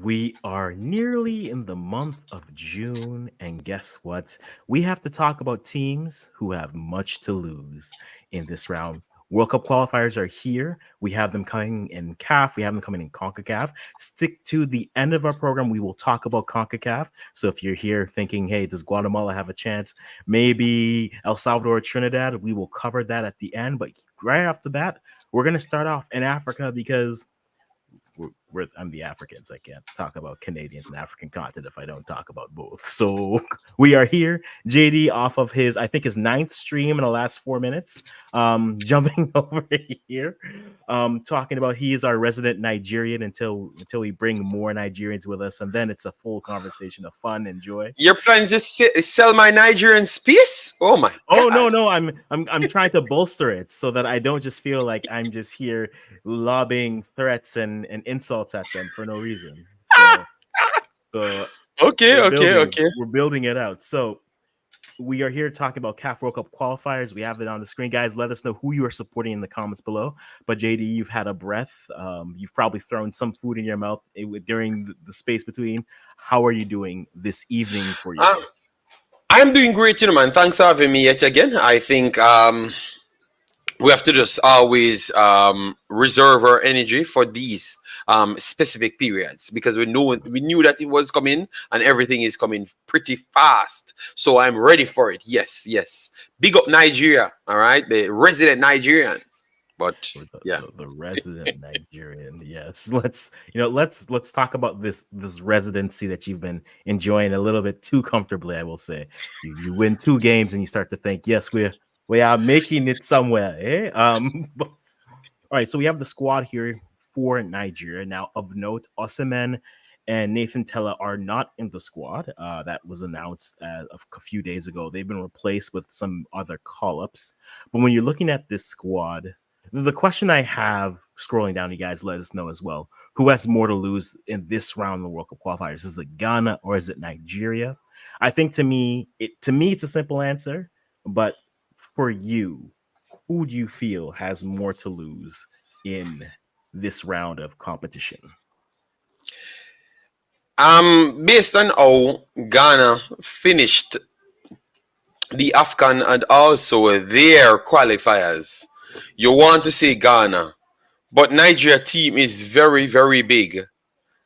We are nearly in the month of June, and guess what? We have to talk about teams who have much to lose in this round. World Cup qualifiers are here. We have them coming in CAF. We have them coming in CONCACAF. Stick to the end of our program. We will talk about CONCACAF. So if you're here thinking, hey, does Guatemala have a chance? Maybe El Salvador or Trinidad? We will cover that at the end. But right off the bat, we're going to start off in Africa because I'm the Africans. I can't talk about Canadians and African continent if I don't talk about both. So we are here, JD, off of his, I think his ninth stream in the last 4 minutes, jumping over here, talking about he is our resident Nigerian until we bring more Nigerians with us, and then it's a full conversation of fun and joy. You're planning to sell my Nigerian space? Oh my Oh God. no, I'm trying to bolster it so that I don't just feel like I'm just here lobbing threats and insults at them for no reason. So Okay, okay, okay. we're building it out. So we are here talking about CAF World Cup qualifiers. We have it on the screen, guys. Let us know who you are supporting in the comments below. But JD, you've had a breath. You've probably thrown some food in your mouth during the space between. How are you doing this evening for you? I'm doing great, man. Thanks for having me yet again. I think we have to just always reserve our energy for these specific periods because we knew that it was coming and everything is coming pretty fast. So I'm ready for it. Yes, yes. Big up Nigeria, all right? The resident Nigerian. But yeah, the resident Nigerian. Yes, let's talk about this residency that you've been enjoying a little bit too comfortably. I will say, you win 2 games and you start to think, yes, we are making it somewhere. Eh? But, all right, so we have the squad here for Nigeria now. Of note, Osimhen and Nathan Tella are not in the squad. That was announced a few days ago. They've been replaced with some other call-ups. But when you're looking at this squad, the question I have scrolling down, you guys let us know as well. Who has more to lose in this round of the World Cup qualifiers? Is it Ghana or is it Nigeria? I think to me it's a simple answer. But for you, who do you feel has more to lose in this round of competition? based on how Ghana finished the Afghan and also their qualifiers, you want to say Ghana, but Nigeria team is very, very big,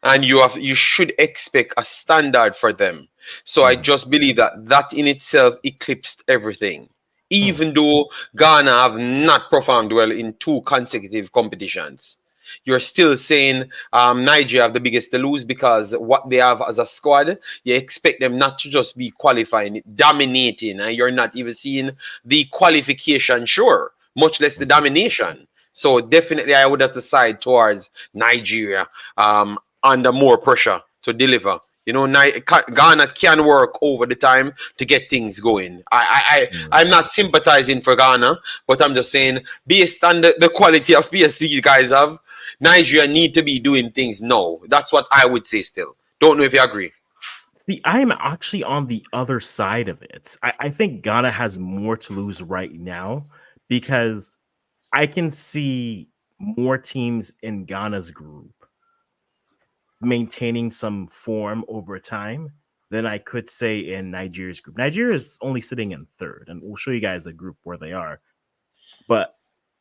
and you should expect a standard for them. So I just believe that in itself eclipsed everything. Even though Ghana have not performed well in 2 consecutive competitions, you're still saying Nigeria have the biggest to lose because what they have as a squad, you expect them not to just be qualifying, dominating, and you're not even seeing the qualification, sure, much less the domination. So definitely I would have to side towards Nigeria under more pressure to deliver. Ghana can work over the time to get things going. I'm not sympathizing for Ghana, but I'm just saying, based on the quality of PS these guys have, Nigeria need to be doing things now. That's what I would say still. Don't know if you agree. See, I'm actually on the other side of it. I think Ghana has more to lose right now because I can see more teams in Ghana's group maintaining some form over time than I could say in Nigeria's group. Nigeria is only sitting in 3rd, and we'll show you guys the group where they are. But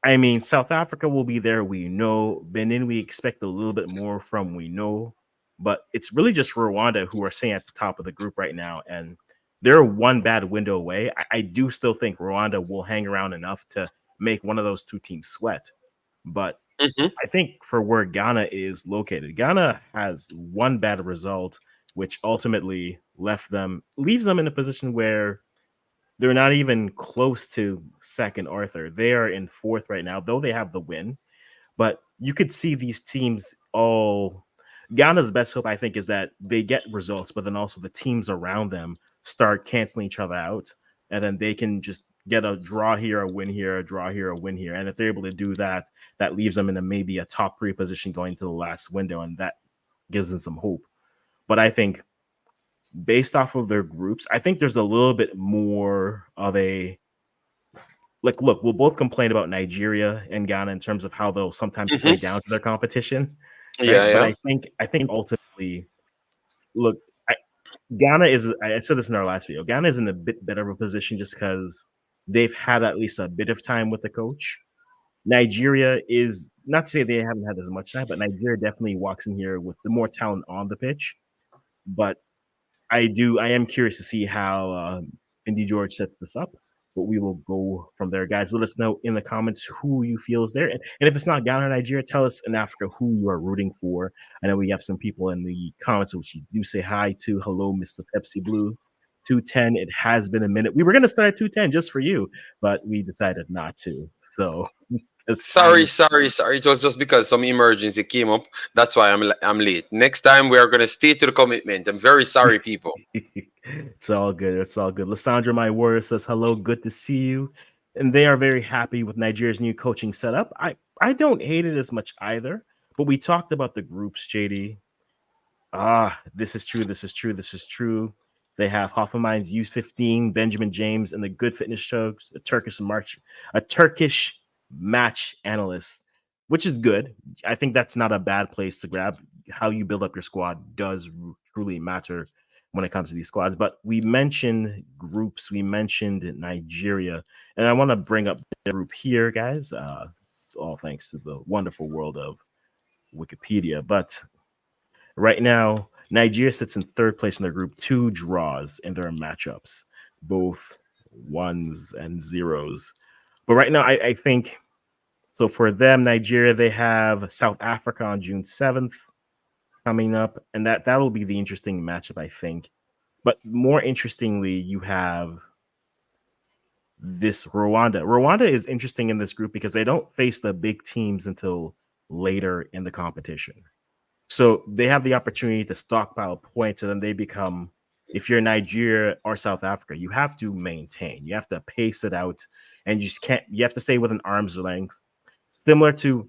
I mean, South Africa will be there. We know Benin. We expect a little bit more from. We know, but it's really just Rwanda who are sitting at the top of the group right now, and they're one bad window away. I do still think Rwanda will hang around enough to make one of those 2 teams sweat, but I think for where Ghana is located, Ghana has one bad result, which ultimately leaves them in a position where they're not even close to second or third. They are in 4th right now, though they have the win. But you could see these teams all. Ghana's best hope, I think, is that they get results, but then also the teams around them start canceling each other out, and then they can just get a draw here, a win here, a draw here, a win here. And if they're able to do that, that leaves them in maybe a top 3 position going to the last window, and that gives them some hope. But I think based off of their groups, I think there's a little bit more of a look, we'll both complain about Nigeria and Ghana in terms of how they'll sometimes play down to their competition. Yeah, right? But yeah. I think ultimately, look, Ghana is. I said this in our last video. Ghana is in a bit better of a position just because they've had at least a bit of time with the coach. Nigeria is not to say they haven't had as much time, but Nigeria definitely walks in here with the more talent on the pitch. But I am curious to see how Indy George sets this up. But we will go from there, guys. Let us know in the comments who you feel is there, and if it's not Ghana or Nigeria, tell us in Africa who you are rooting for. I know we have some people in the comments which you do say hi to. Hello, Mr. Pepsi Blue. 210. It has been a minute. We were gonna start at 210 just for you, but we decided not to. So it's Sorry, time. sorry, sorry. It was just because some emergency came up. That's why I'm late. Next time we are gonna stay to the commitment. I'm very sorry, people. It's all good. It's all good. Lysandra, my warrior, says hello. Good to see you. And they are very happy with Nigeria's new coaching setup. I don't hate it as much either. But we talked about the groups, JD. This is true. This is true. This is true. They have Hoffenheim's U15, Benjamin James, and the Good Fitness Shows, a Turkish match analyst, which is good. I think that's not a bad place to grab. How you build up your squad does truly matter when it comes to these squads. But we mentioned groups, we mentioned Nigeria, and I want to bring up the group here, guys. All thanks to the wonderful world of Wikipedia. But right now, Nigeria sits in third place in their group, 2 draws in their matchups, both ones and zeros. But right now, I think so. For them, Nigeria, they have South Africa on June 7th coming up, and that'll be the interesting matchup, I think. But more interestingly, you have this Rwanda. Rwanda is interesting in this group because they don't face the big teams until later in the competition. So they have the opportunity to stockpile points, and then they become, if you're Nigeria or South Africa, you have to maintain, you have to pace it out, and you just can't, you have to stay within arm's length. Similar to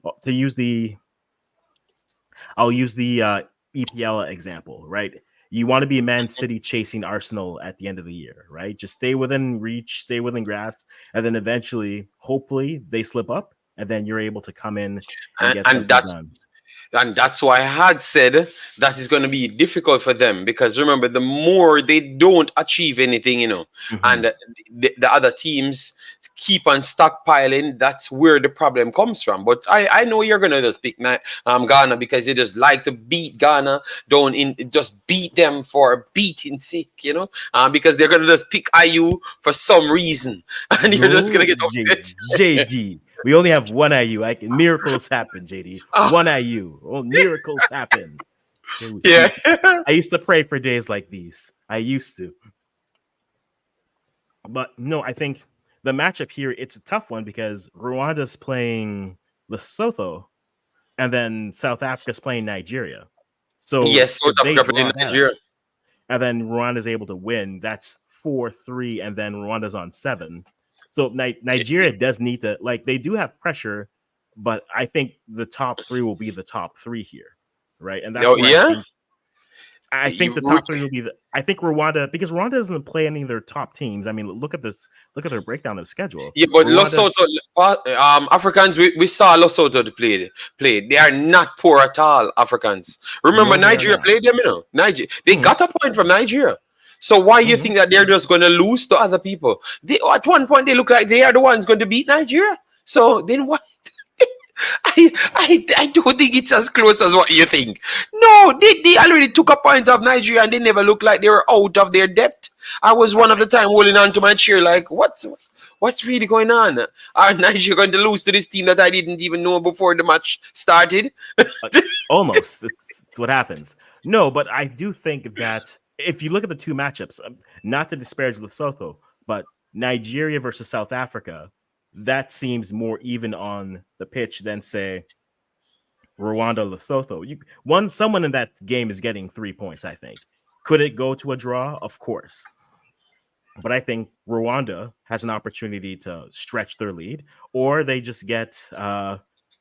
I'll use the EPL example, right? You want to be Man City chasing Arsenal at the end of the year, right? Just stay within reach, stay within grasp, and then eventually, hopefully, they slip up, and then you're able to come in and And, get and something that's done. And that's why I had said that is going to be difficult for them because remember, the more they don't achieve anything, Mm-hmm. and the other teams keep on stockpiling, that's where the problem comes from. But I know you're going to just pick Ghana because they just like to beat Ghana, don't just beat them for beating sake, because they're going to just pick IU for some reason and you're just going No, to get upset. JD. We only have one IU. Miracles happen, JD. One IU. Oh, miracles happen. Yeah. I used to pray for days like these. I used to. But no, I think the matchup here, it's a tough one because Rwanda's playing Lesotho and then South Africa's playing Nigeria. So Yes, South if they Africa playing draw that, Nigeria. and then Rwanda's able to win, that's 4-3, and then Rwanda's on 7. So Nigeria does need to, like, they do have pressure, but I think the top 3 will be the top 3 here, right? And that's Oh, where yeah? I think You the top 3 will be I think Rwanda, because Rwanda doesn't play any of their top teams. I mean, look at their breakdown of schedule. Yeah, but Rwanda, Lesotho, Africans, we saw Lesotho play. They are not poor at all, Africans. Remember, no, they are Nigeria not. played them, Nigeria, they Mm-hmm. got a point from Nigeria. So why you Mm-hmm. think that they're just going to lose to other people? At one point, they look like they are the ones going to beat Nigeria. So then what? I don't think it's as close as what you think. No, they already took a point of Nigeria and they never looked like they were out of their depth. I was one of the time holding on to my chair like, what's really going on? Are Nigeria going to lose to this team that I didn't even know before the match started? Almost. It's what happens. No, but I do think that if you look at the two matchups, not to disparage Lesotho, but Nigeria versus South Africa, that seems more even on the pitch than, say, Rwanda Lesotho. Someone in that game is getting 3 points, I think. Could it go to a draw? Of course. But I think Rwanda has an opportunity to stretch their lead, or they just get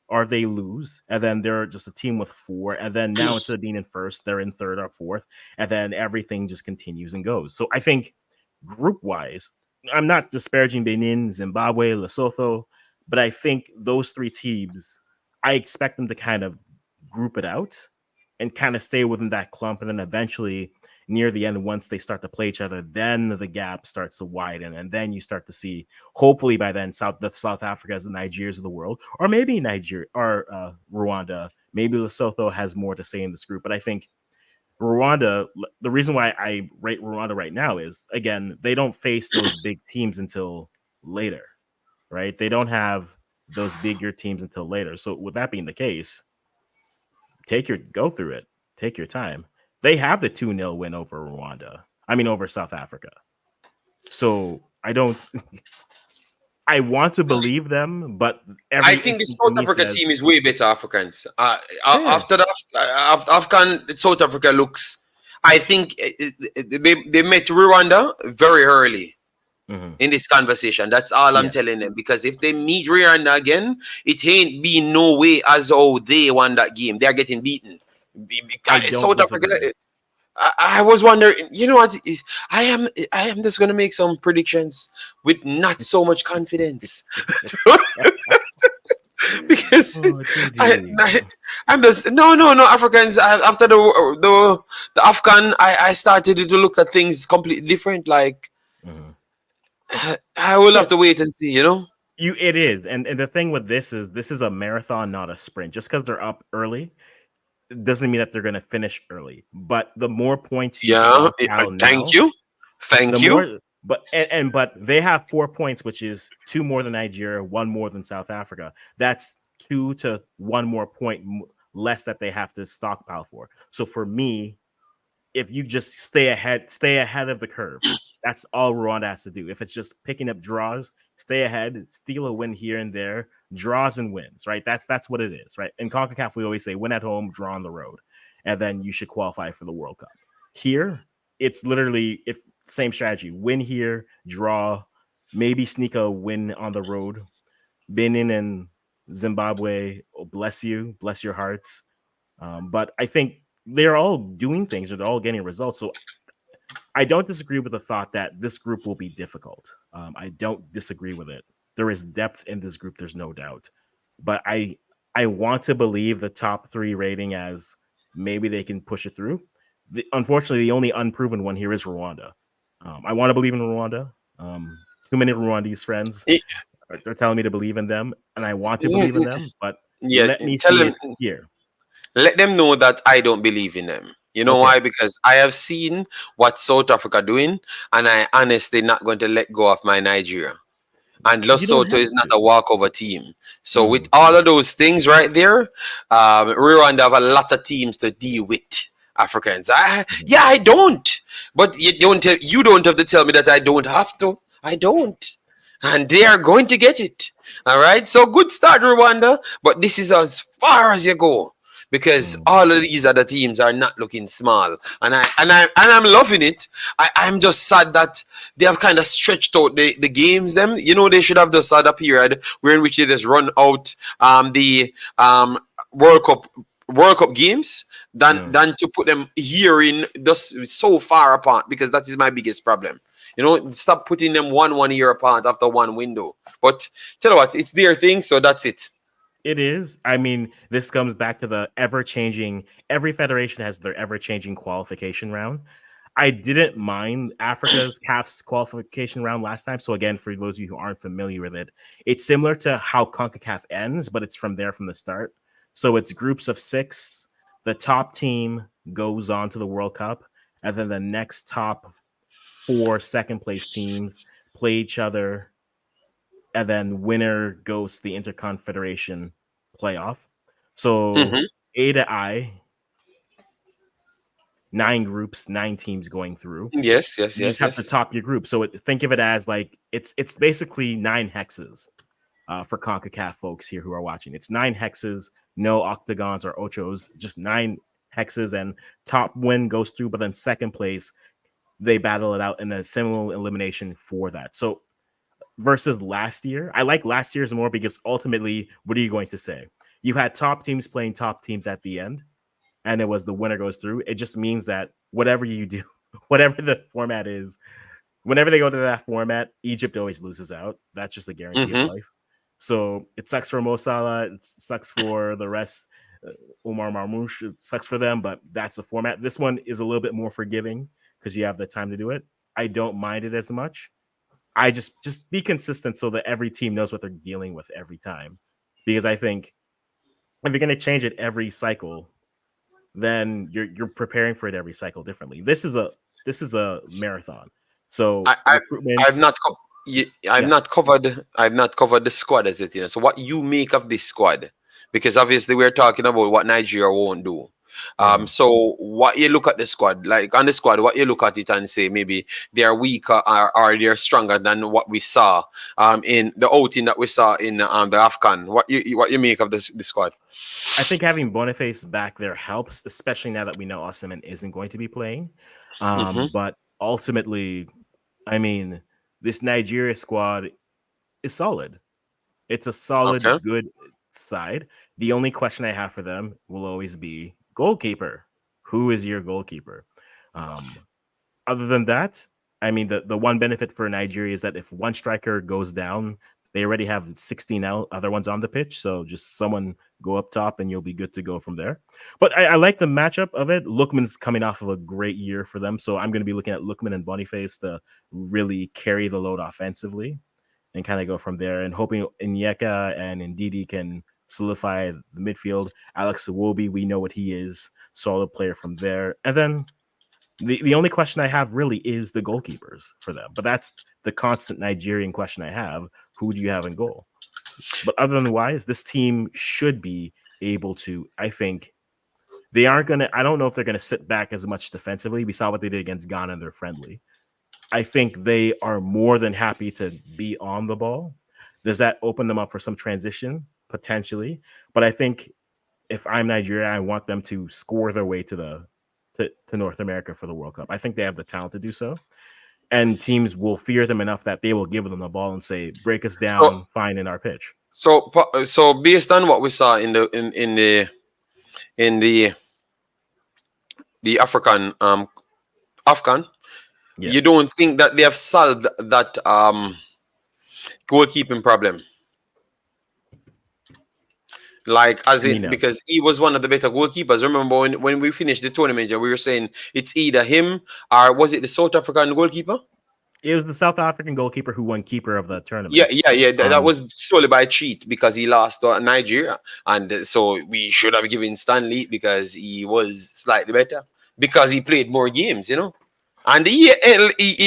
or they lose, and then they're just a team with 4, and then now instead of being in first, they're in third or fourth, and then everything just continues and goes. So I think group wise, I'm not disparaging Benin, Zimbabwe, Lesotho, but I think those 3 teams, I expect them to kind of group it out and kind of stay within that clump, and then eventually near the end, once they start to play each other, then the gap starts to widen, and then you start to see, hopefully by then, South Africa, the Nigerias of the world, or maybe Nigeria or Rwanda, maybe Lesotho has more to say in this group. But I think Rwanda, the reason why I rate Rwanda right now is, again, they don't face those big teams until later, right? They don't have those bigger teams until later. So with that being the case, go through it, take your time. They have the 2-0 win over over South Africa. So I want to believe them, but I think the South Africa team is way better Africans. After the Afghan, South Africa looks. I think they met Rwanda very early in this conversation. That's all I'm telling them. Because if they meet Rwanda again, it ain't been no way as how they won that game. They are getting beaten. South Africa. I was wondering, you know what? I am just gonna make some predictions with not so much confidence. Because I'm just no Africans. After the Afghan, I started to look at things completely different. Like I will have to wait and see. You know, it is, and the thing with this is a marathon, not a sprint. Just because they're up early doesn't mean that they're going to finish early. But the more points you thank you. But they have 4 points, which is 2 more than Nigeria, 1 more than South Africa. That's 2 to 1 more point less that they have to stockpile for. So for me, if you just stay ahead of the curve, that's all Rwanda has to do. If it's just picking up draws, stay ahead, steal a win here and there, draws and wins, right? That's what it is, right? In CONCACAF, we always say win at home, draw on the road, and then you should qualify for the World Cup. Here, it's literally same strategy: win here, draw, maybe sneak a win on the road. Benin and Zimbabwe, bless your hearts. But I think they're all doing things, or they're all getting results. So I don't disagree with the thought that this group will be difficult. I don't disagree with it. There is depth in this group, there's no doubt. But I want to believe the top 3 rating as maybe they can push it through. Unfortunately, the only unproven one here is Rwanda. I want to believe in Rwanda. Too many Rwandese friends are telling me to believe in them, and I want to believe in them, but let me see it here. Let them know that I don't believe in them. You know why? Because I have seen what South Africa doing, and I honestly not going to let go of my Nigeria. And Lesotho is not a walkover team. So with all of those things right there, Rwanda have a lot of teams to deal with. Africans. I don't. But you don't have to tell me that I don't have to. I don't. And they are going to get it. All right. So good start, Rwanda. But this is as far as you go. Because all of these other teams are not looking small, and I'm loving it. I'm just sad that they have kind of stretched out the games. Them, they should have just had a period in which they just run out the World Cup games than to put them here in just so far apart. Because that is my biggest problem. Stop putting them one year apart after one window. But tell you what, it's their thing, so that's it. It is. I mean, this comes back to the ever-changing. Every federation has their ever-changing qualification round. I didn't mind Africa's CAF's qualification round last time. So again, for those of you who aren't familiar with it, it's similar to how CONCACAF ends, but it's from the start. So it's groups of 6. The top team goes on to the World Cup, and then the next top 4 second-place teams play each other. And then winner goes to the Interconfederation playoff. So A to I, 9 groups, 9 teams going through. Yes. You just have to top your group. So think of it as like it's basically 9 hexes for CONCACAF folks here who are watching. It's 9 hexes, no octagons or ochos, just 9 hexes, and top win goes through. But then second place, they battle it out in a similar elimination for that. So versus last year, I like last year's more because ultimately, what are you going to say? You had top teams playing top teams at the end, and it was the winner goes through. It just means that whatever you do, whatever the format is, whenever they go to that format, Egypt always loses out. That's just a guarantee of life. So it sucks for Mo Salah. It sucks for the rest. Omar Marmoush. It sucks for them, but that's the format. This one is a little bit more forgiving because you have the time to do it. I don't mind it as much. I just be consistent so that every team knows what they're dealing with every time. Because I think if you're going to change it every cycle, then you're preparing for it every cycle differently. This is a marathon. So I I've recruitment, not yeah, I've not covered the squad as it, you know. So what you make of this squad? Because obviously we're talking about what Nigeria won't do. mhm. So what you look at the squad, like on the squad, what you look at it and say maybe they are weaker or they're stronger than what we saw in the outing that we saw in the Afghan. What you make of the squad? I think having Boniface back there helps, especially now that we know Osimhen isn't going to be playing. Hmm. But ultimately, I mean, this Nigeria squad is solid. It's a Okay. solid, good side. The only question I have for them will always be goalkeeper. Who is your goalkeeper? Um, Other than that, I mean, the one benefit for Nigeria is that if one striker goes down, they already have 16 other ones on the pitch. So just someone go up top and you'll be good to go from there. But I like the matchup of it. Lookman's coming off of a great year for them. So I'm going to be looking at Lookman and Boniface to really carry the load offensively and kind of go from there. And hoping Inyeka and Ndidi can solidify the midfield. Alex Iwobi, we know what he is. Solid player from there. And then the only question I have really is the goalkeepers for them. But that's the constant Nigerian question I have. Who do you have in goal? But other than wise, this team should be able to, I think, they aren't going to, I don't know if they're going to sit back as much defensively. We saw what they did against Ghana and they're friendly. I think they are more than happy to be on the ball. Does that open them up for some transition? Potentially. But I think if I'm Nigeria, I want them to score their way to North America for the World Cup. I think they have the talent to do so. And teams will fear them enough that they will give them the ball and say, break us So down, fine in our pitch. so based on what we saw in the Afghan, you Yes. don't think that they have solved that goalkeeping problem? Like, as I in, mean, no. because he was one of the better goalkeepers. Remember when we finished the tournament, we were saying it's either him or was it the South African goalkeeper? It was the South African goalkeeper who won keeper of the Yeah, tournament. yeah, yeah. That Um, was solely by cheat because he lost to Nigeria, and so we should have given Stanley because he was slightly better because he played more games, you know, and he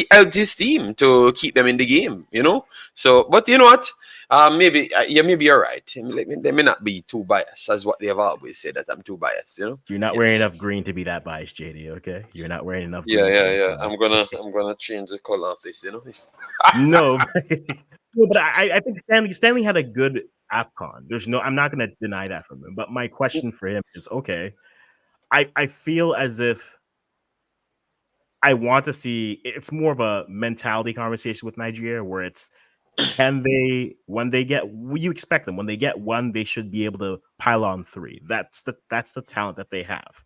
helped his team to keep them in the game, you know. So, but you know what? Maybe yeah, maybe you're right. They may not be too biased, as what they have always said that I'm too biased, you know. you're not wearing Yes. enough green to be that biased, JD. Okay, you're not wearing enough Yeah, green to yeah, be yeah. biased. I'm gonna change the color of this, you know. No, no, but I think Stanley had a good AFCON. There's no, I'm not going to deny that from him. But my question for him is, okay, I feel as if I want to see. It's more of a mentality conversation with Nigeria, where it's can they when they get you expect them when they get one, they should be able to pile on three. That's the talent that they have.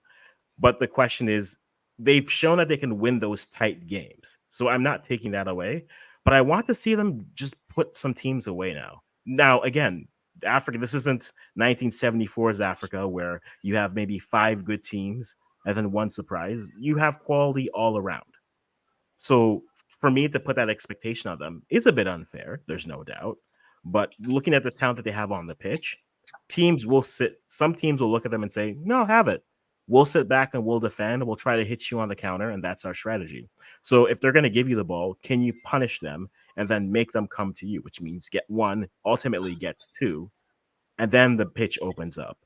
But the question is, they've shown that they can win those tight games. So I'm not taking that away, but I want to see them just put some teams away now. Now, again, Africa, this isn't 1974's Africa where you have maybe five good teams and then one surprise. You have quality all around. So for me to put that expectation on them is a bit unfair. There's no doubt. But looking at the talent that they have on the pitch, some teams will look at them and say, no, have it. We'll sit back and we'll defend. We'll try to hit you on the counter. And that's our strategy. So if they're going to give you the ball, can you punish them and then make them come to you, which means get one, ultimately gets two, and then the pitch opens up.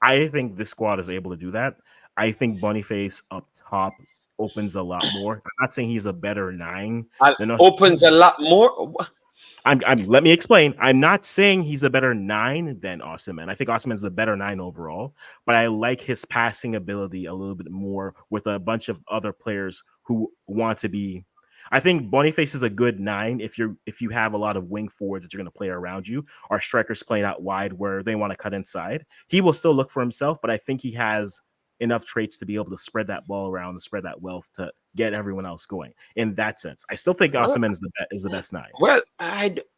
I think this squad is able to do that. I think Boniface up top opens a lot more. I'm not saying he's a better nine than us. Opens a lot more. Let me explain. I'm not saying he's a better nine than Osimhen. I think Osimhen's a better nine overall, but I like his passing ability a little bit more with a bunch of other players who want to be. I think Boniface is a good nine if you have a lot of wing forwards that you're going to play around you, or strikers playing out wide where they want to cut inside. He will still look for himself, but I think he has enough traits to be able to spread that ball around and spread that wealth to get everyone else going. In that sense, I still think Huh? Osimhen is the best nine. Well,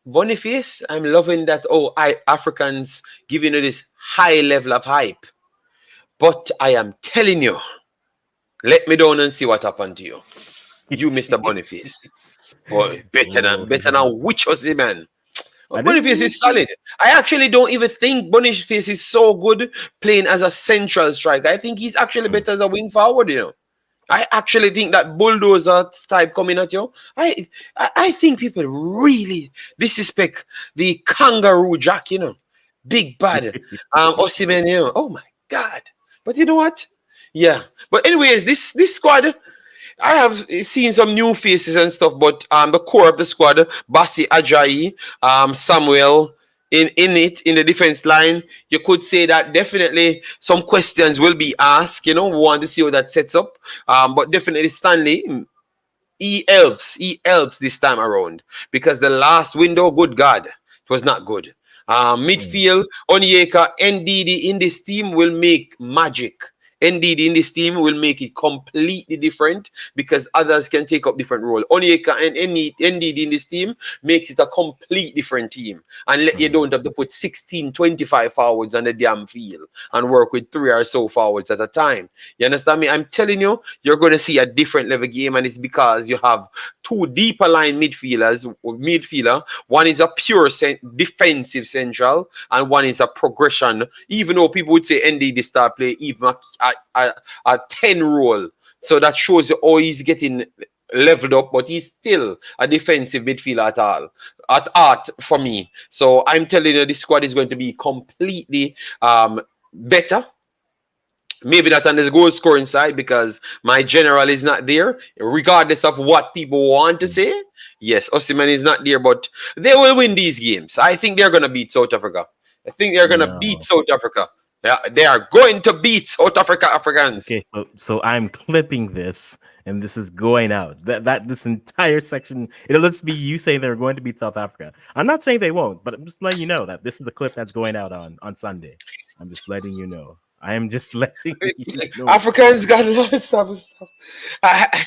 Boniface, I'm loving that. Oh, I Africans giving you this high level of hype. But I am telling you, let me down and see what happened to you. You, Mr. Boniface. Boy, better Lord. than which Aussie man. I Boniface didn't is solid. I actually don't even think Boniface is so good playing as a central striker. I think he's actually better as a wing forward, you know. I actually think that bulldozer type coming at you. I think people really disrespect the kangaroo jack, you know. Big bad. Osimhen, you know. Oh my god. But you know what? Yeah. But anyways, this squad, I have seen some new faces and stuff, but the core of the squad, Basi Ajayi, Samuel, in the defense line, you could say that definitely some questions will be asked. You know, we want to see how that sets up. But definitely Stanley, he helps this time around because the last window, good God, it was not good. Midfield, Onyeka, NDD in this team will make magic. NDD in this team will make it completely different because others can take up different role. Onyeka and NDD in this team makes it a complete different team and let you don't have to put 16, 25 forwards on the damn field and work with 3 or so forwards at a time. You understand me? I'm telling you, you're going to see a different level game, and it's because you have two deeper line midfielder. One is a pure defensive central, and one is a progression. Even though people would say ND the star play even a 10 role, so that shows you how he's getting leveled up, but he's still a defensive midfielder at art for me. So I'm telling you, this squad is going to be completely better. Maybe not on the goal scoring side because my general is not there, regardless of what people want to say. Yes, Osimhen is not there, but they will win these games. I think they're going to beat South Africa. I think they're going to beat No. South Africa. Yeah, they are going to beat South Africa Africans. Okay, so I'm clipping this, and this is going out. That this entire section, it looks to be you saying they're going to beat South Africa. I'm not saying they won't, but I'm just letting you know that this is the clip that's going out on Sunday. I'm just letting you know. I am just letting you know. Africans got a lot of stuff. I,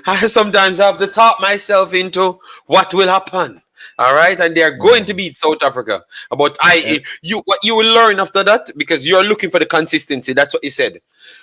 I sometimes have to talk myself into what will happen. All right, and they are going to beat South Africa. But what you will learn after that, because you're looking for the consistency. That's what he said.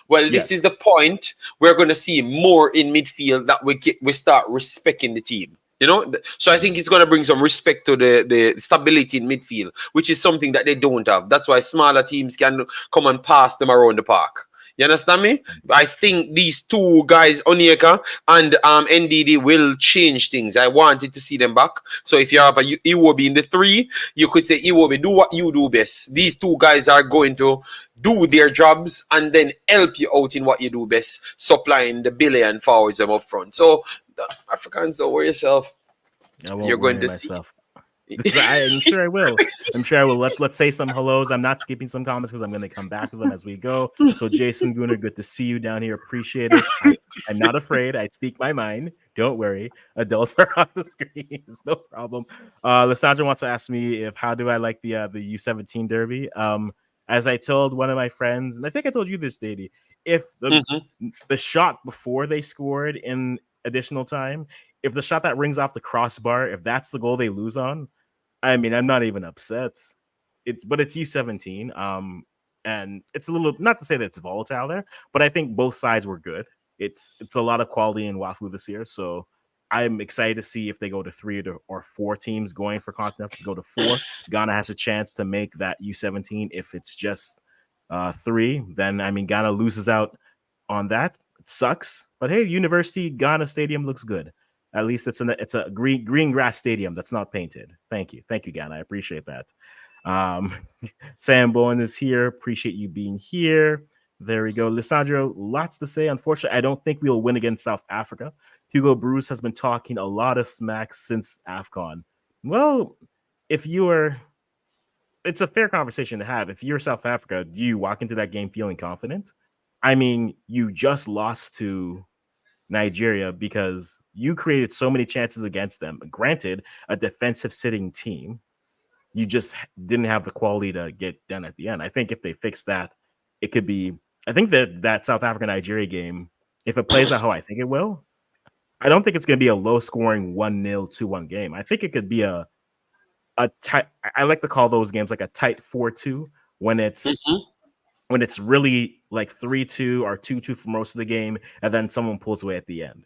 Well, this is the point we're going to see more in midfield that we start respecting the team. You know, so I think it's going to bring some respect to the stability in midfield, which is something that they don't have. That's why smaller teams can come and pass them around the park. You understand me? I think these two guys, Onyeka and NDD, will change things. I wanted to see them back. So if you have a Iwobi in the 3, you could say, Iwobi, do what you do best. These two guys are going to do their jobs and then help you out in what you do best, supplying the billion forwards them up front. So the Africans, don't worry yourself. I won't You're going worry to see. myself. I'm sure I will. I'm sure I will. Let's say some hellos. I'm not skipping some comments because I'm going to come back to them as we go. So Jason Gunner, good to see you down here. Appreciate it. I'm not afraid. I speak my mind. Don't worry. Adults are on the screen. It's no problem. Lissandra wants to ask me how do I like the U17 Derby. As I told one of my friends, and I think I told you this, Daddy, if the shot before they scored in additional time, if the shot that rings off the crossbar, if that's the goal they lose on, I mean, I'm not even upset. It's U17. And it's a little, not to say that it's volatile there, but I think both sides were good. It's a lot of quality in Wafu this year, so I'm excited to see if they go to 3 or 4 teams going for continental. To go to 4, Ghana has a chance to make that U17. If it's just 3, then I mean Ghana loses out on that. It sucks, but hey, University Ghana Stadium looks good. At least it's a green grass stadium that's not painted. Thank you, Ghana. I appreciate that. Sam Bowen is here. Appreciate you being here. There we go. Lissandro, lots to say. Unfortunately, I don't think we'll win against South Africa. Hugo Bruce has been talking a lot of smack since AFCON. Well, if you are, it's a fair conversation to have. If you're South Africa, do you walk into that game feeling confident? I mean, you just lost to Nigeria because you created so many chances against them. Granted, a defensive sitting team, you just didn't have the quality to get done at the end. I think if they fix that, it could be. I think that South Africa Nigeria game, if it plays out how I think it will, I don't think it's going to be a low scoring 1-0, 2-1 game. I think it could be a tight. I like to call those games like a tight 4-2 when it's when it's really like 3-2 or 2-2 for most of the game, and then someone pulls away at the end.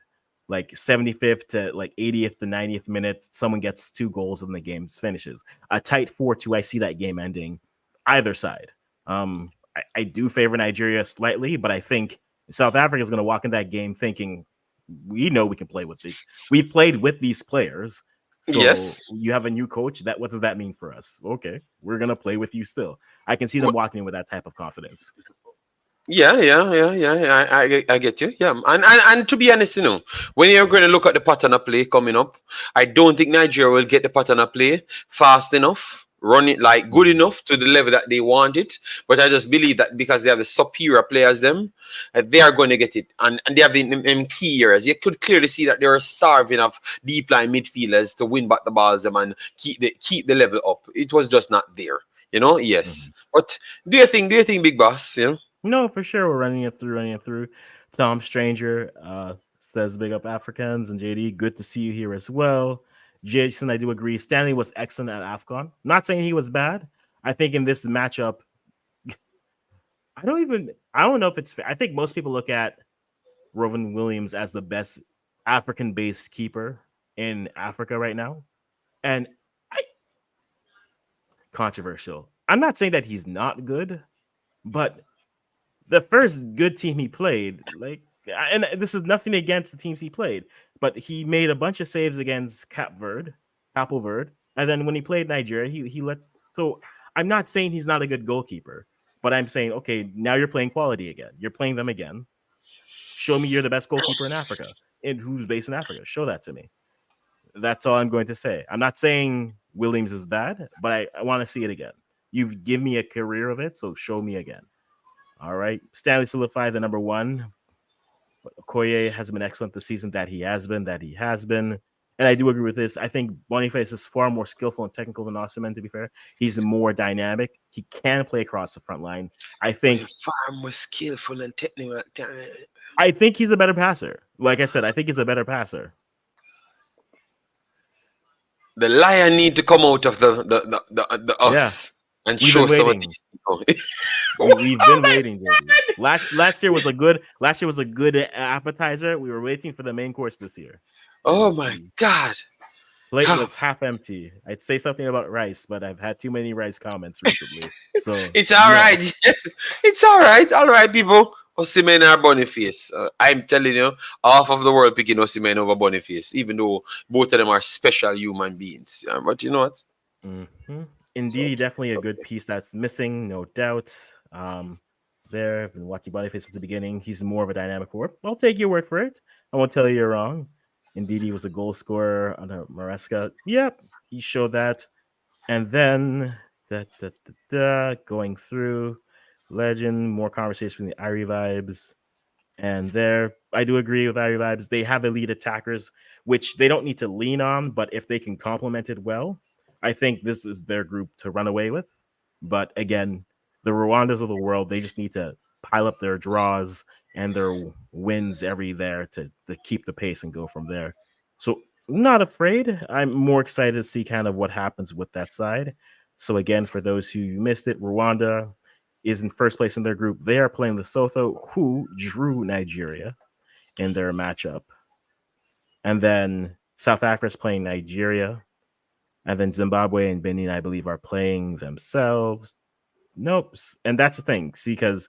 Like 75th to like 80th to 90th minute, someone gets 2 goals and the game finishes. A tight 4-2, I see that game ending either side. I do favor Nigeria slightly, but I think South Africa is going to walk in that game thinking we know we can play with these. We've played with these players. So Yes. you have a new coach. That what does that mean for us? Okay, we're gonna play with you still. I can see them walking in with that type of confidence. Yeah. I get you. Yeah, and to be honest, when you're going to look at the pattern of play coming up, I don't think Nigeria will get the pattern of play fast enough, run it like good Mhm. enough to the level that they want it. But I just believe that because they have the superior players, they are going to get it, and they have in key areas. You could clearly see that they are starving of deep line midfielders to win back the balls them and keep the level up. It was just not there. Yes. Mhm. But do you think, Big Boss? No, for sure, we're running it through. Tom Stranger says, "Big up Africans," and JD, good to see you here as well. Jason, I do agree. Stanley was excellent at Afcon. Not saying he was bad. I think in this matchup, I don't know if it's fair. I think most people look at Rovan Williams as the best African-based keeper in Africa right now. And I controversial. I'm not saying that he's not good, but the first good team he played, like, and this is nothing against the teams he played, but he made a bunch of saves against Capo Verde, and then when he played Nigeria, he let. So I'm not saying he's not a good goalkeeper, but I'm saying okay, now you're playing quality again. You're playing them again. Show me you're the best goalkeeper in Africa, and who's based in Africa. Show that to me. That's all I'm going to say. I'm not saying Williams is bad, but I want to see it again. You've given me a career of it, so show me again. All right. Stanley solidified the number one. Okoye has been excellent this season that he has been. And I do agree with this. I think Boniface is far more skillful and technical than Osimhen, to be fair. He's more dynamic. He can play across the front line. I But you're think far more skillful and technical. I think he's a better passer. Like I said, I think he's a better passer. The lion need to come out of the Yeah. us and We've show been some of waiting. these people. We've Oh been my waiting, JD. Last year was a good appetizer. We were waiting for the main course this year. oh And my the God. plate Oh, was half empty. I'd say something about rice, but I've had too many rice comments recently. So it's all yeah. right. It's all right. All right, people. Osimhen or Boniface. I'm telling you, half of the world picking Osimhen over Boniface, even though both of them are special human beings. But you know what? Mm-hmm. So, Indeed, definitely a good piece that's missing, no doubt. There, I've been watching Boniface at the beginning. He's more of a dynamic forward. I'll take your word for it. I won't tell you you're wrong. Indeed, he was a goal scorer under Maresca. Yep, he showed that. And then going through legend, more conversation with the Irie vibes. And there, I do agree with Irie vibes. They have elite attackers, which they don't need to lean on, but if they can complement it well, I think this is their group to run away with. But again, the Rwandas of the world, they just need to pile up their draws and their wins every there to keep the pace and go from there. So not afraid. I'm more excited to see kind of what happens with that side. So again, for those who missed it, Rwanda is in first place in their group. They are playing Lesotho, who drew Nigeria in their matchup. And then South Africa is playing Nigeria. And then Zimbabwe and Benin, I believe, are playing themselves. Nope. And that's the thing. See, because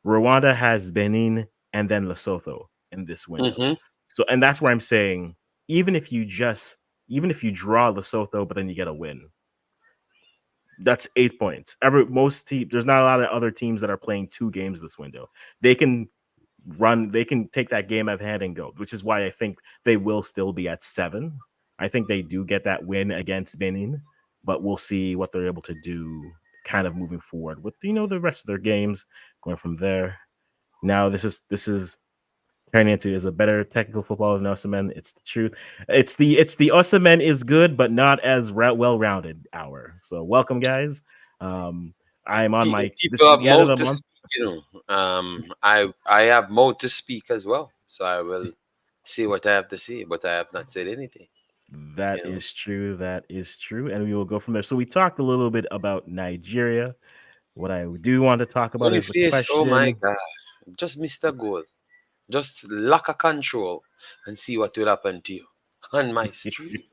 Rwanda has Benin and then Lesotho in this window. hmm So, and that's where I'm saying, even if you draw Lesotho, but then you get a win, that's 8 points. Most teams, there's not a lot of other teams that are playing 2 games this window. They can take that game at hand and go, which is why I think they will still be at 7. I think they do get that win against Benin, but we'll see what they're able to do kind of moving forward with the rest of their games going from there. Now this is turning into is a better technical football than Osimhen. It's the truth. It's the Osimhen is good, but not as well rounded hour. So welcome, guys. Um, I'm on this People is have the end of mouth the to month. speak. I have mouth to speak as well, so I will say what I have to say, but I have not said anything. That You know. is true. That is true. And we will go from there. So we talked a little bit about Nigeria. What I do want to talk about is the Boniface, oh my question. God. Just missed a goal. Just lack of control and see what will happen to you on my stream.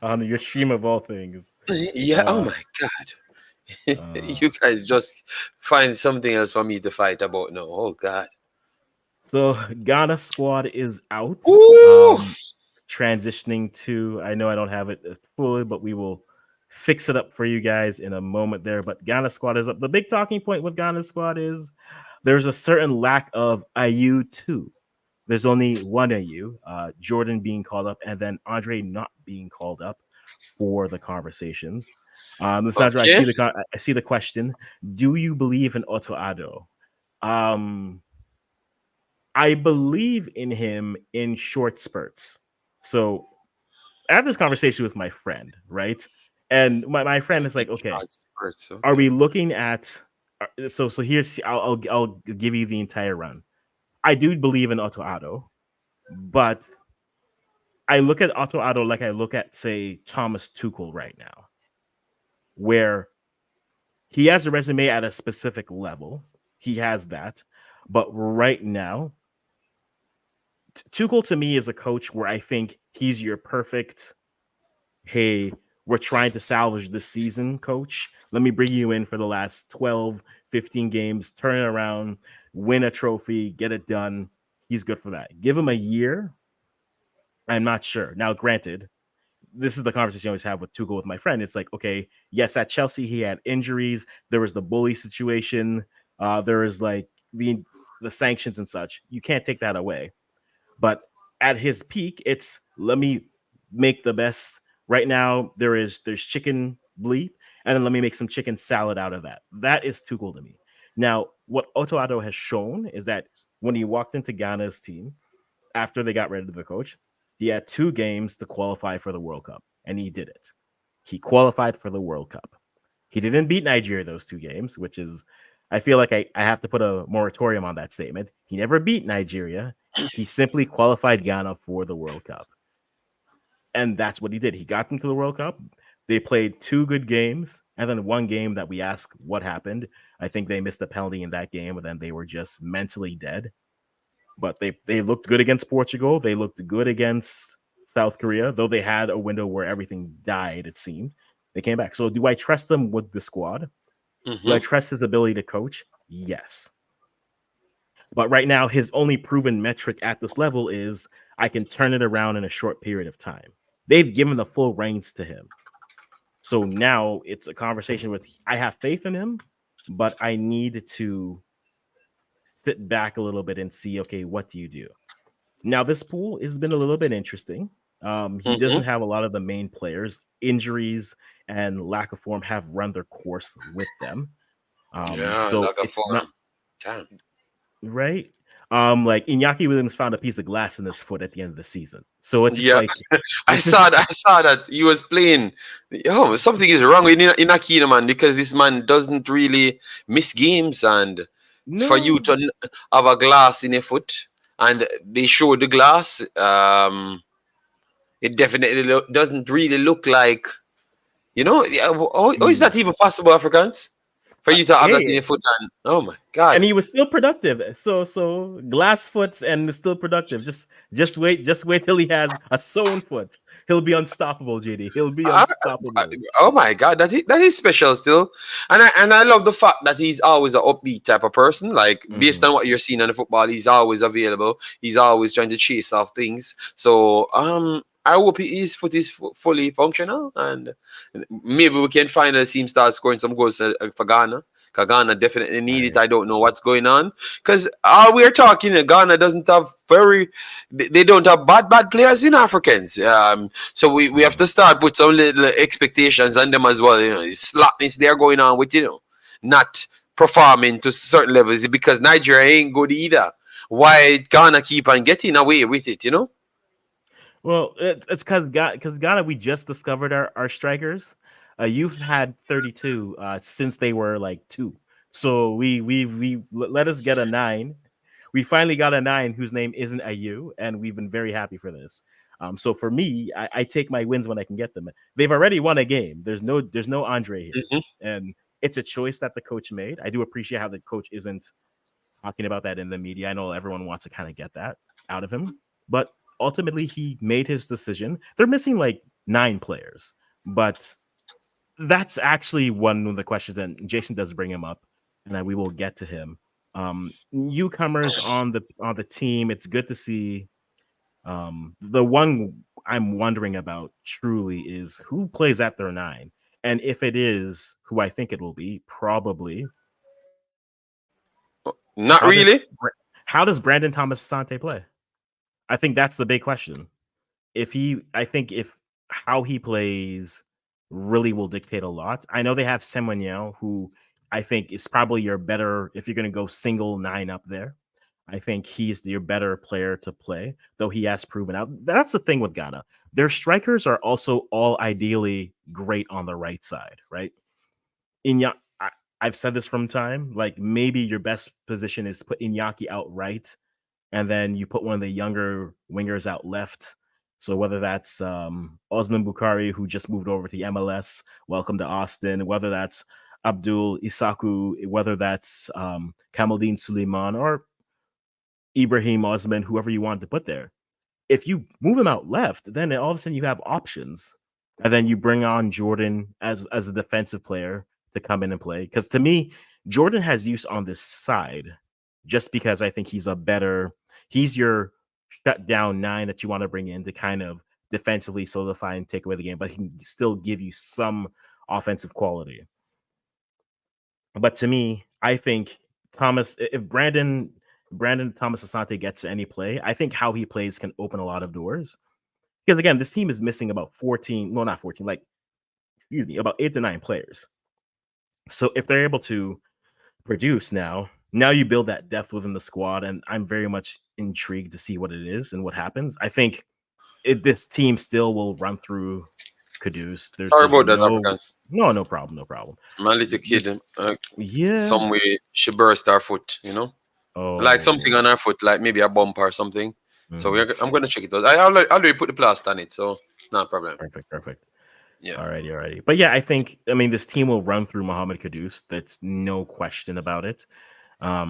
On your stream of all things. Yeah, oh Uh, my God. uh, You guys just find something else for me to fight about now. Oh God. so Ghana squad is out. Ooh! Transitioning to, I know I don't have it fully, but we will fix it up for you guys in a moment there. But Ghana squad is up. The big talking point with Ghana squad is there's a certain lack of IU2. There's only one IU, Jordan being called up, and then Andre not being called up for the conversations. Lissandra, Okay. I see the question. Do you believe in Otto Addo? Um, I believe in him in short spurts. So I have this conversation with my friend, right? And my friend is like, okay, Short spurts, are okay. we looking at so here's I'll give you the entire run. I do believe in Otto Addo, but I look at Otto Addo like I look at, say, Thomas Tuchel right now, where he has a resume at a specific level. He has that. But right now, Tuchel to me is a coach where I think he's your perfect, hey, we're trying to salvage this season, coach. Let me bring you in for the last 12, 15 games, turn it around, win a trophy, get it done. He's good for that. Give him a year. I'm not sure. Now, granted, this is the conversation I always have with Tuchel with my friend. It's like, okay, yes, at Chelsea he had injuries. There was the bully situation. There is like the sanctions and such. You can't take that away. But at his peak, it's let me make the best. Right now, there's chicken bleep, and then let me make some chicken salad out of that. That is Tuchel to me. Now, what Otto Addo has shown is that when he walked into Ghana's team, after they got rid of the coach, he had 2 games to qualify for the World Cup, and he did it. He qualified for the World Cup. He didn't beat Nigeria those 2 games, which is, I feel like I have to put a moratorium on that statement. He never beat Nigeria. He simply qualified Ghana for the World Cup. And that's what he did. He got them to the World Cup. They played 2 good games, and then 1 game that we asked what happened. I think they missed a penalty in that game, and then they were just mentally dead. But they looked good against Portugal. They looked good against South Korea, though they had a window where everything died, it seemed. They came back. So do I trust them with the squad? Do I Mm-hmm. trust his ability to coach? Yes. But right now, his only proven metric at this level is I can turn it around in a short period of time. They've given the full reins to him. So now it's a conversation with I have faith in him, but I need to sit back a little bit and see, okay, what do you do? Now, this pool has been a little bit interesting. He Mm-hmm. doesn't have a lot of the main players. Injuries and lack of form have run their course with them. Yeah, So like a it's not farm. Damn. right. Like Iñaki Williams found a piece of glass in his foot at the end of the season. So it's just Yeah, like I this is saw that. I saw that he was playing. Oh, something is wrong with Inakina, man, because this man doesn't really miss games, and for you no. to have a glass in your foot, and they show the glass, it definitely doesn't really look like yeah, how is that even possible, Africans? For you to have that in Hey, your foot, and oh my and God. he was still productive. So glass foot and still productive. Just wait till he has a sewn foot. He'll be unstoppable, JD. He'll be I, unstoppable. oh my God, that is special still, and I love the fact that he's always an upbeat type of person. Like based Mm-hmm. on what you're seeing on the football, he's always available. He's always trying to chase off things. So I hope his foot is fully functional, and maybe we can finally see him start scoring some goals for Ghana. 'Cause Ghana definitely need it. Right. I don't know what's going on because all we're talking, Ghana doesn't have they don't have bad players in Africans. So we have to start put some little expectations on them as well. Slackness they're going on with not performing to certain levels because Nigeria ain't good either. Why Ghana keep on getting away with it? Well, it's because Ghana, we just discovered our strikers. You've had 32 since they were like 2. So we let us get a 9. We finally got a 9 whose name isn't Ayu, and we've been very happy for this. So for me, I take my wins when I can get them. They've already won a game. There's no Andre here, Hmm. and it's a choice that the coach made. I do appreciate how the coach isn't talking about that in the media. I know everyone wants to kind of get that out of him, but ultimately he made his decision. They're missing like 9 players, but that's actually one of the questions, and Jason does bring him up, and we will get to him. Newcomers on the team, it's good to see. The one I'm wondering about truly is who plays at their 9, and if it is who I think it will be, probably. Not How does really. how does Brandon Thomas Asante play? I think that's the big question. I think if how he plays really will dictate a lot. I know they have Semuanyao, who I think is probably your better if you're going to go single 9 up there. I think he's your better player to play, though he has proven out. That's the thing with Ghana. Their strikers are also all ideally great on the right side, right? I've said this from time. Like maybe your best position is put Iñaki out right, and then you put one of the younger wingers out left. So whether that's Osman Bukhari, who just moved over to the MLS, welcome to Austin, whether that's Abdul Isaku, whether that's Kamaldeen Suleiman or Ibrahim Osman, whoever you want to put there. If you move him out left, then all of a sudden you have options. And then you bring on Jordan as a defensive player to come in and play. Because to me, Jordan has use on this side just because I think he's your shut down 9 that you want to bring in to kind of defensively solidify and take away the game, but he can still give you some offensive quality. But to me, I think if Brandon Thomas Asante gets any play, I think how he plays can open a lot of doors. Because again, this team is missing about 14, no, not 14, about 8 to 9 players. So if they're able to produce now you build that depth within the squad, and I'm very much intrigued to see what it is and what happens. I think this team still will run through Kudus. Sorry about that, Africans. No problem. My little kid, yeah, some way she burst her foot, like something on her foot, like maybe a bump or something. Mm-hmm. So I'm going to check it out. I already put the plaster on it, so not a problem. Perfect. Yeah. Alrighty. But yeah, I think this team will run through Mohamed Kudus. That's no question about it. I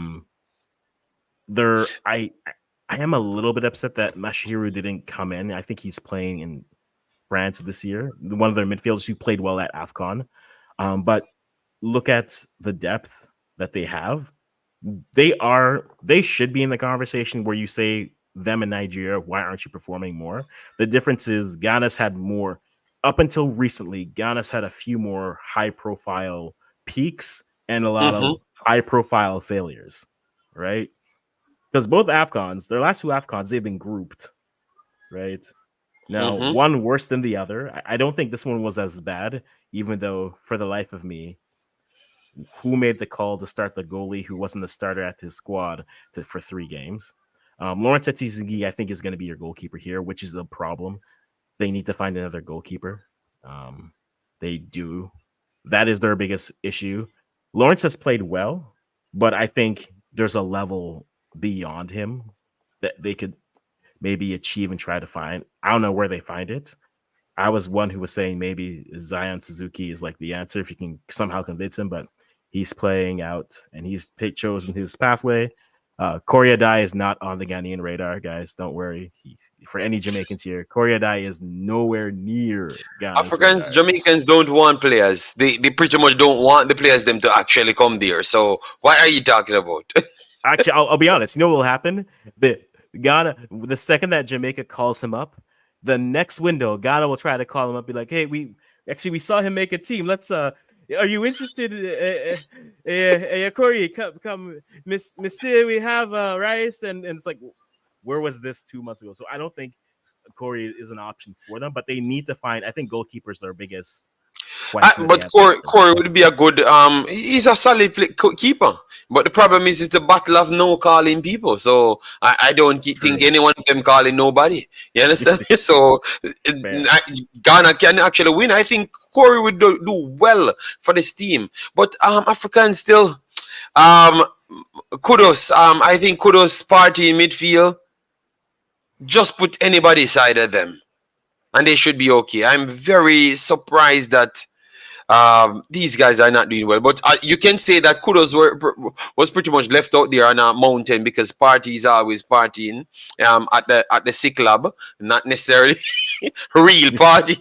am a little bit upset that Mashiru didn't come in. I think he's playing in France this year. One of their midfielders who played well at AFCON. But look at the depth that they have. They should be in the conversation where you say them in Nigeria, why aren't you performing more? The difference is Ghana's had more. Up until recently, Ghana's had a few more high-profile peaks and a lot of high-profile failures, right? Because both AFCONs, their last 2 AFCONs, they've been grouped, right? Now, one worse than the other. I don't think this one was as bad, even though, for the life of me, who made the call to start the goalie who wasn't the starter at his squad for 3 games? Lawrence Etizingi, I think, is going to be your goalkeeper here, which is the problem. They need to find another goalkeeper. They do. That is their biggest issue. Lawrence has played well, but I think there's a level beyond him that they could maybe achieve and try to find. I don't know where they find it. I was one who was saying maybe Zion Suzuki is like the answer if you can somehow convince him, but he's playing out and he's chosen his pathway. Corey Adai is not on the Ghanaian radar, guys. Don't worry. For any Jamaicans here, Corey Adai is nowhere near Ghana's Africans, radar. Jamaicans don't want players. They pretty much don't want the players them to actually come there. So what are you talking about? Actually, I'll be honest. You know what will happen? The second that Jamaica calls him up, the next window, Ghana will try to call him up, be like, "Hey, we saw him make a team. Let's are you interested? Corey, come, Monsieur, we have Rice," and it's like, where was this 2 months ago? So I don't think Corey is an option for them, but they need to find. I think goalkeepers are their biggest. But Corey would be a good. He's a solid keeper. But the problem is, it's the battle of no calling people. So I don't think anyone of them calling nobody. You understand? So Ghana can actually win. I think Corey would do well for this team. But Africans still. Kudos. I think Kudos party in midfield. Just put anybody side of them, and they should be okay. I'm very surprised that These guys are not doing well. But you can say that Kudos was pretty much left out there on a mountain because party is always partying at the sick club, not necessarily real party.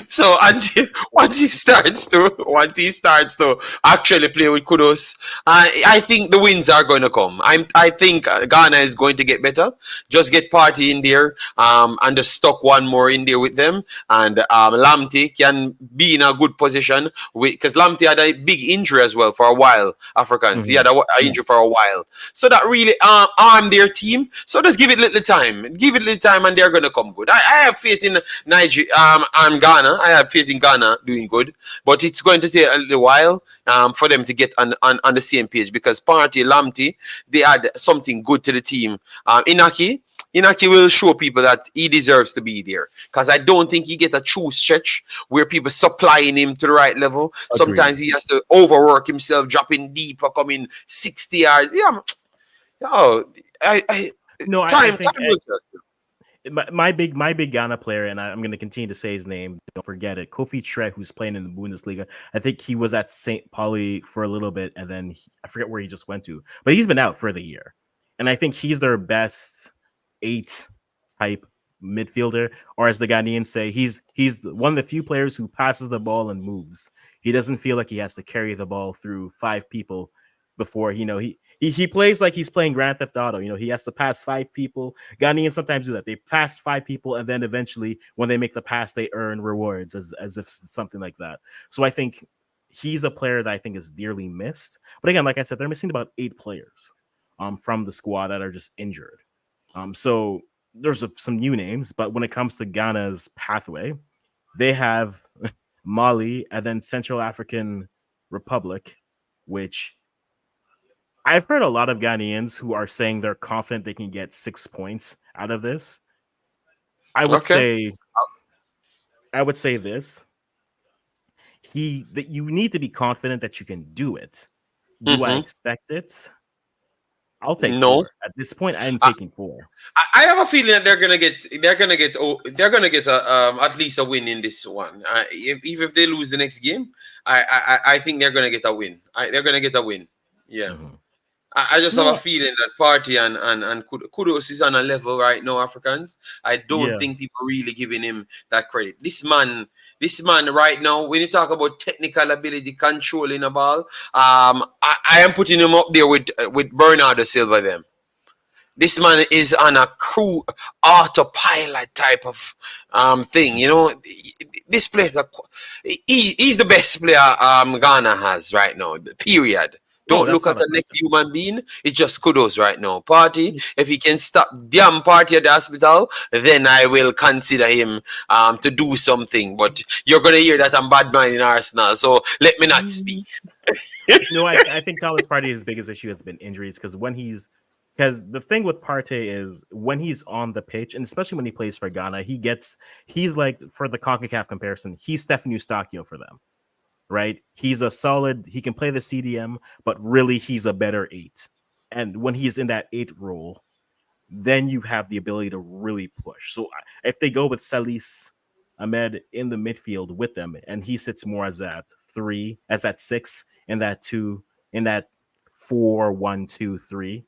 So until once he starts to actually play with Kudos, I think the wins are going to come. I think Ghana is going to get better. Just get Party in there, and just stuck one more in there with them, and Lamty can be in a good position because Lamty had a big injury as well for a while. Africans, he Mhm. had a Yeah, injury for a while, so that really armed their team. So just give it little time, and they're going to come good. I have faith in Nigeria, and Ghana. I have faith in Ghana doing good, but it's going to take a little while for them to get on the same page because Party Lamty, they add something good to the team. Inaki will show people that he deserves to be there because I don't think he get a true stretch where people supplying him to the right level. agreed. Sometimes he has to overwork himself, dropping deep or coming 60 yards. Yeah, oh, I No, I think time will tell. my big Ghana player, and I'm going to continue to say his name. Don't forget it. Kofi Tre, who's playing in the Bundesliga. I think he was at St. Pauli for a little bit, and then I forget where he just went to, but he's been out for the year. And I think he's their best 8 type midfielder, or as the Ghanaians say, he's one of the few players who passes the ball and moves. He doesn't feel like he has to carry the ball through 5 people before he plays like he's playing Grand Theft Auto. He has to pass 5 people. Ghanaians sometimes do that. They pass 5 people, and then eventually, when they make the pass, they earn rewards as if something like that. So I think he's a player that I think is dearly missed. But again, like I said, they're missing about 8 players from the squad that are just injured. So there's some new names, but when it comes to Ghana's pathway, they have Mali and then Central African Republic, which I've heard a lot of Ghanaians who are saying they're confident they can get 6 points out of this. I would Okay. say I would say this. That you need to be confident that you can do it. Do I Mm-hmm. expect it? I'll take No. 4. At this point, I'm I, taking 4. I have a feeling that they're gonna get at least a win in this one. Even if they lose the next game, I think they're gonna get a win. They're gonna get a win. Yeah. Mhm. I just have a No, feeling that Party and Kudos is on a level right now, Africans. I don't yeah. think people really giving him that credit. This man right now, when you talk about technical ability, controlling a ball, I am putting him up there with Bernardo Silva. Them. This man is on a crew autopilot type of thing. This player, he's the best player Ghana has right now. Period. Oh, Don't that's look at not a the next question. human being. It's just Kudos right now. Party, if he can stop damn Party at the hospital, then I will consider him to do something. But you're gonna hear that I'm bad man in Arsenal, so let me not speak. Mm, No, I think Thomas Partey's biggest issue has been injuries because the thing with Partey is when he's on the pitch, and especially when he plays for Ghana, he's like, for the CONCACAF comparison, he's Stephen Eustachio for them, right? He can play the CDM, but really he's a better 8. And when he's in that 8 role, then you have the ability to really push. So if they go with Salis Ahmed in the midfield with them, and he sits more as that 3, as that 6, and that 2, in that 4-1-2-3,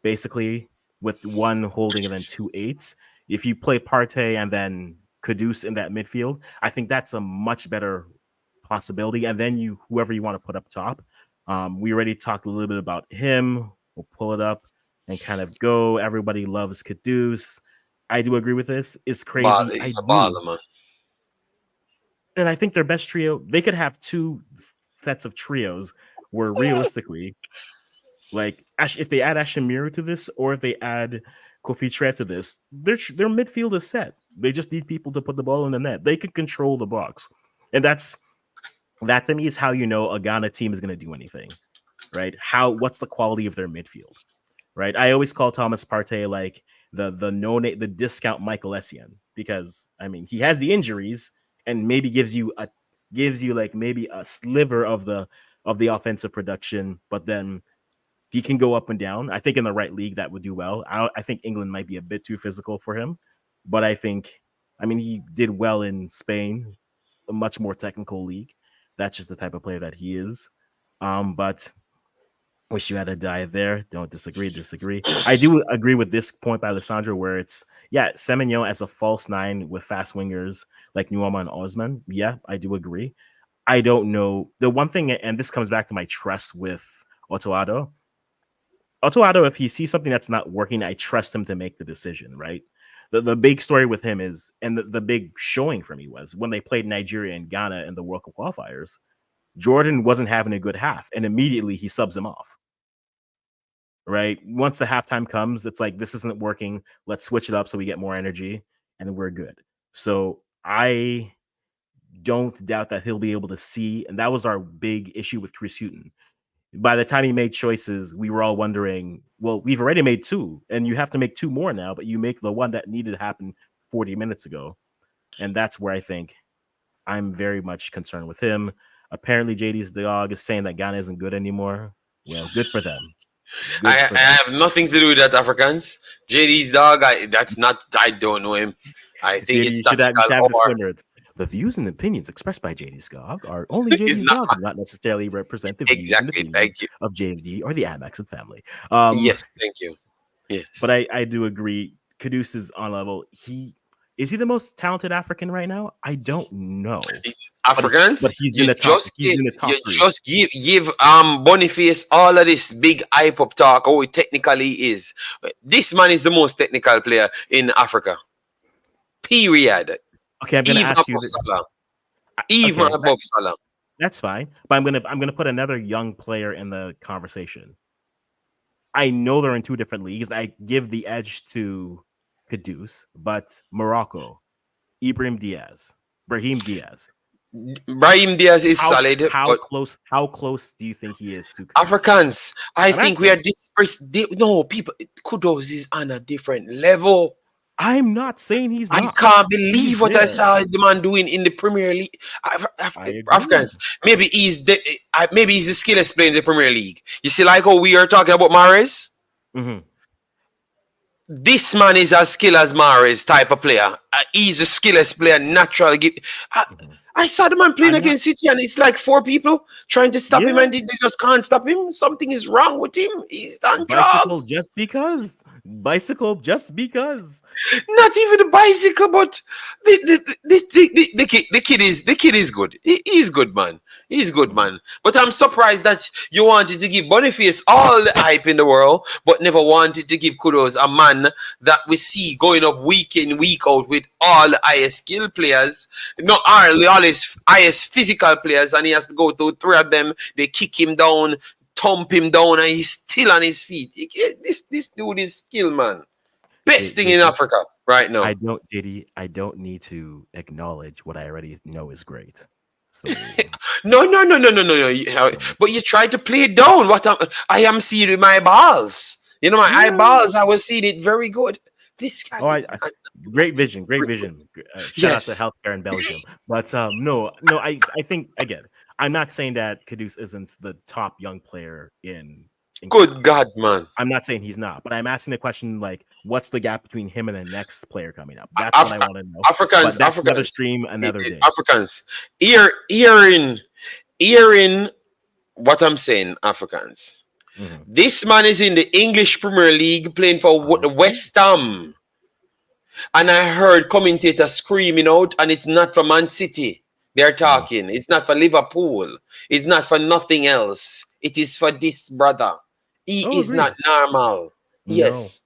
basically with one holding and then 2 8s. If you play Partey and then Kudus in that midfield, I think that's a much better possibility. And then whoever you want to put up top. We already talked a little bit about him. We'll pull it up and kind of go. Everybody loves Kudus. I do agree with this. It's crazy. I He's a do. baller, man. And I think their best trio, they could have 2 sets of trios where realistically, like if they add Ashimiru to this, or if they add Kofi Tre to this, their midfield is set. They just need people to put the ball in the net. They can control the box, and that to me is how you know a Ghana team is going to do anything, right? What's the quality of their midfield, right? I always call Thomas Partey like the discount Michael Essien, because I mean he has the injuries and maybe gives you like maybe a sliver of the offensive production, but then he can go up and down. I think in the right league that would do well. I think England might be a bit too physical for him, but I mean, he did well in Spain. a much more technical league. That's just the type of player that he is. But wish you had to die there. Don't disagree. I do agree with this point by Alessandro where it's, Semenyo as a false nine with fast wingers like Nuoma and Osman. Yeah, I do agree. I don't know. The one thing, and this comes back to my trust with Otoado. Otoado, if he sees something that's not working, I trust him to make the decision, right? The big story with him is, and the big showing for me was when they played Nigeria and Ghana in the World Cup qualifiers, Jordan wasn't having a good half, and immediately he subs him off. Right? Once the halftime comes, it's like, this isn't working. Let's switch it up so we get more energy, and we're good. So I don't doubt that he'll be able to see, and that was our big issue with Chris Hughton. By the time he made choices, we were all wondering, well, we've already made two, and you have to make two more now, but you make the one that needed to happen 40 minutes ago. And that's where I think I'm very much concerned with him. Apparently, JD's dog is saying that Ghana isn't good anymore. Well, good for them. I have nothing to do with that, Africans. JD's dog, I don't know him. I think JD, it's you should have tactical or disclaimer. The views and opinions expressed by JD's dog are only is JD's not dog, do not necessarily represent the views and exactly. opinions Thank you. of JD or the Amex and family. Yes, thank you. Yes. But I do agree. Kudus is on level. Is he the most talented African right now? I don't know. Africans, but he's in the top. He's in the top three. Just give Boniface all of this big hype up talk. Oh, it technically is. This man is the most technical player in Africa. Period. Okay, I'm going to ask you. Even above Salah. That's fine, but I'm gonna put another young player in the conversation. I know they're in two different leagues. I give the edge to Kudus, but Morocco, Brahim Diaz. Brahim Diaz is solid. How close do you think he is to Kudus? Africans? I think we are disparate. No, people. Kudus is on a different level. I'm not saying he's not. I can't believe what I saw the man doing in the Premier League. Africans, maybe he's the skillest player in the Premier League. You see, like how we are talking about Mahrez. Mm-hmm. This man is as skilled as Mahrez type of player. He's a skillest player, natural. I saw the man playing against City, and it's like four people trying to stop him, and they just can't stop him. Something is wrong with him. He's done drugs. Bicycle just because. Not even the bicycle, but the kid is good. He's good, man. He's good, man. But I'm surprised that you wanted to give Boniface all the hype in the world, but never wanted to give Kudus, a man that we see going up week in, week out with all the highest skill players, not all his highest physical players, and he has to go to three of them. They kick him down, thump him down, and he's still on his feet. This dude is skill, man. Best thing in Africa right now. I don't need to acknowledge what I already know is great. So no. But you tried to play it down. I am seeing with my balls. You know, my eyeballs, I was seeing it very good. This guy great vision. Shout out to healthcare in Belgium. But no, I think, again, I'm not saying that Kudus isn't the top young player in good God, man. I'm not saying he's not, but I'm asking the question, like, what's the gap between him and the next player coming up? That's what I want to know. Africans, another stream, another day. Africans, hearing what I'm saying, Africans. Mm-hmm. This man is in the English Premier League playing for the West Ham. And I heard commentators screaming out, and it's not for Man City. They're talking. It's not for Liverpool. It's not for nothing else. It is for this brother. He is not normal. No. Yes.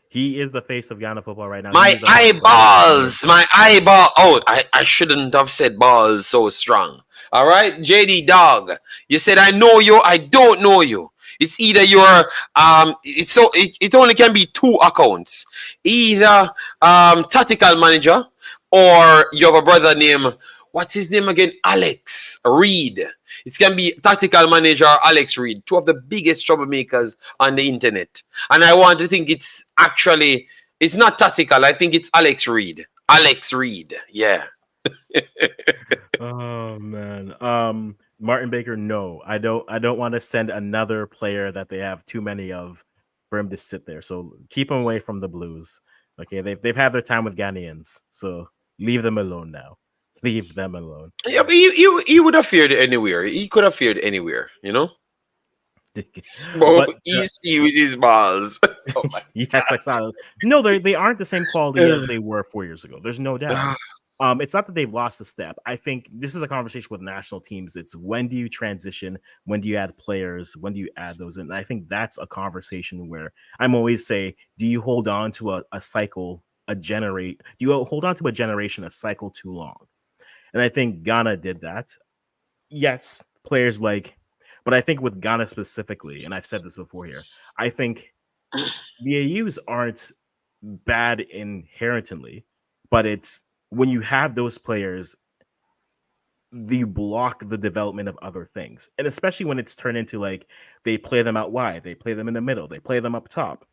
He is the face of Ghana football right now. My eyeball. Oh, I shouldn't have said balls so strong. All right, JD dog. You said I know you. I don't know you. It's either your it only can be two accounts. Either tactical manager, or you have a brother named, what's his name again? Alex Reed. It can be tactical manager or Alex Reed, two of the biggest troublemakers on the internet. And I want to think it's not tactical. I think it's Alex Reed. Alex Reed, yeah. Oh man. Martin Baker, no. I don't want to send another player that they have too many of for him to sit there. So keep him away from the Blues. Okay, they've had their time with Ghanaians, so leave them alone now. Leave them alone. Yeah, but he would have feared anywhere. He could have feared anywhere, you know. But But easy with his balls. Oh my yes, I saw. No, they aren't the same quality as they were 4 years ago. There's no doubt. God. It's not that they've lost a step. I think this is a conversation with national teams. It's when do you transition? When do you add players? When do you add those in? And I think that's a conversation where I'm always say, do you hold on to a cycle, do you hold on to a generation, a cycle too long? And I think Ghana did that. Yes, players like, but I think with Ghana specifically, and I've said this before here, I think the AUs aren't bad inherently, but it's when you have those players, you block the development of other things. And especially when it's turned into like they play them out wide, they play them in the middle, they play them up top.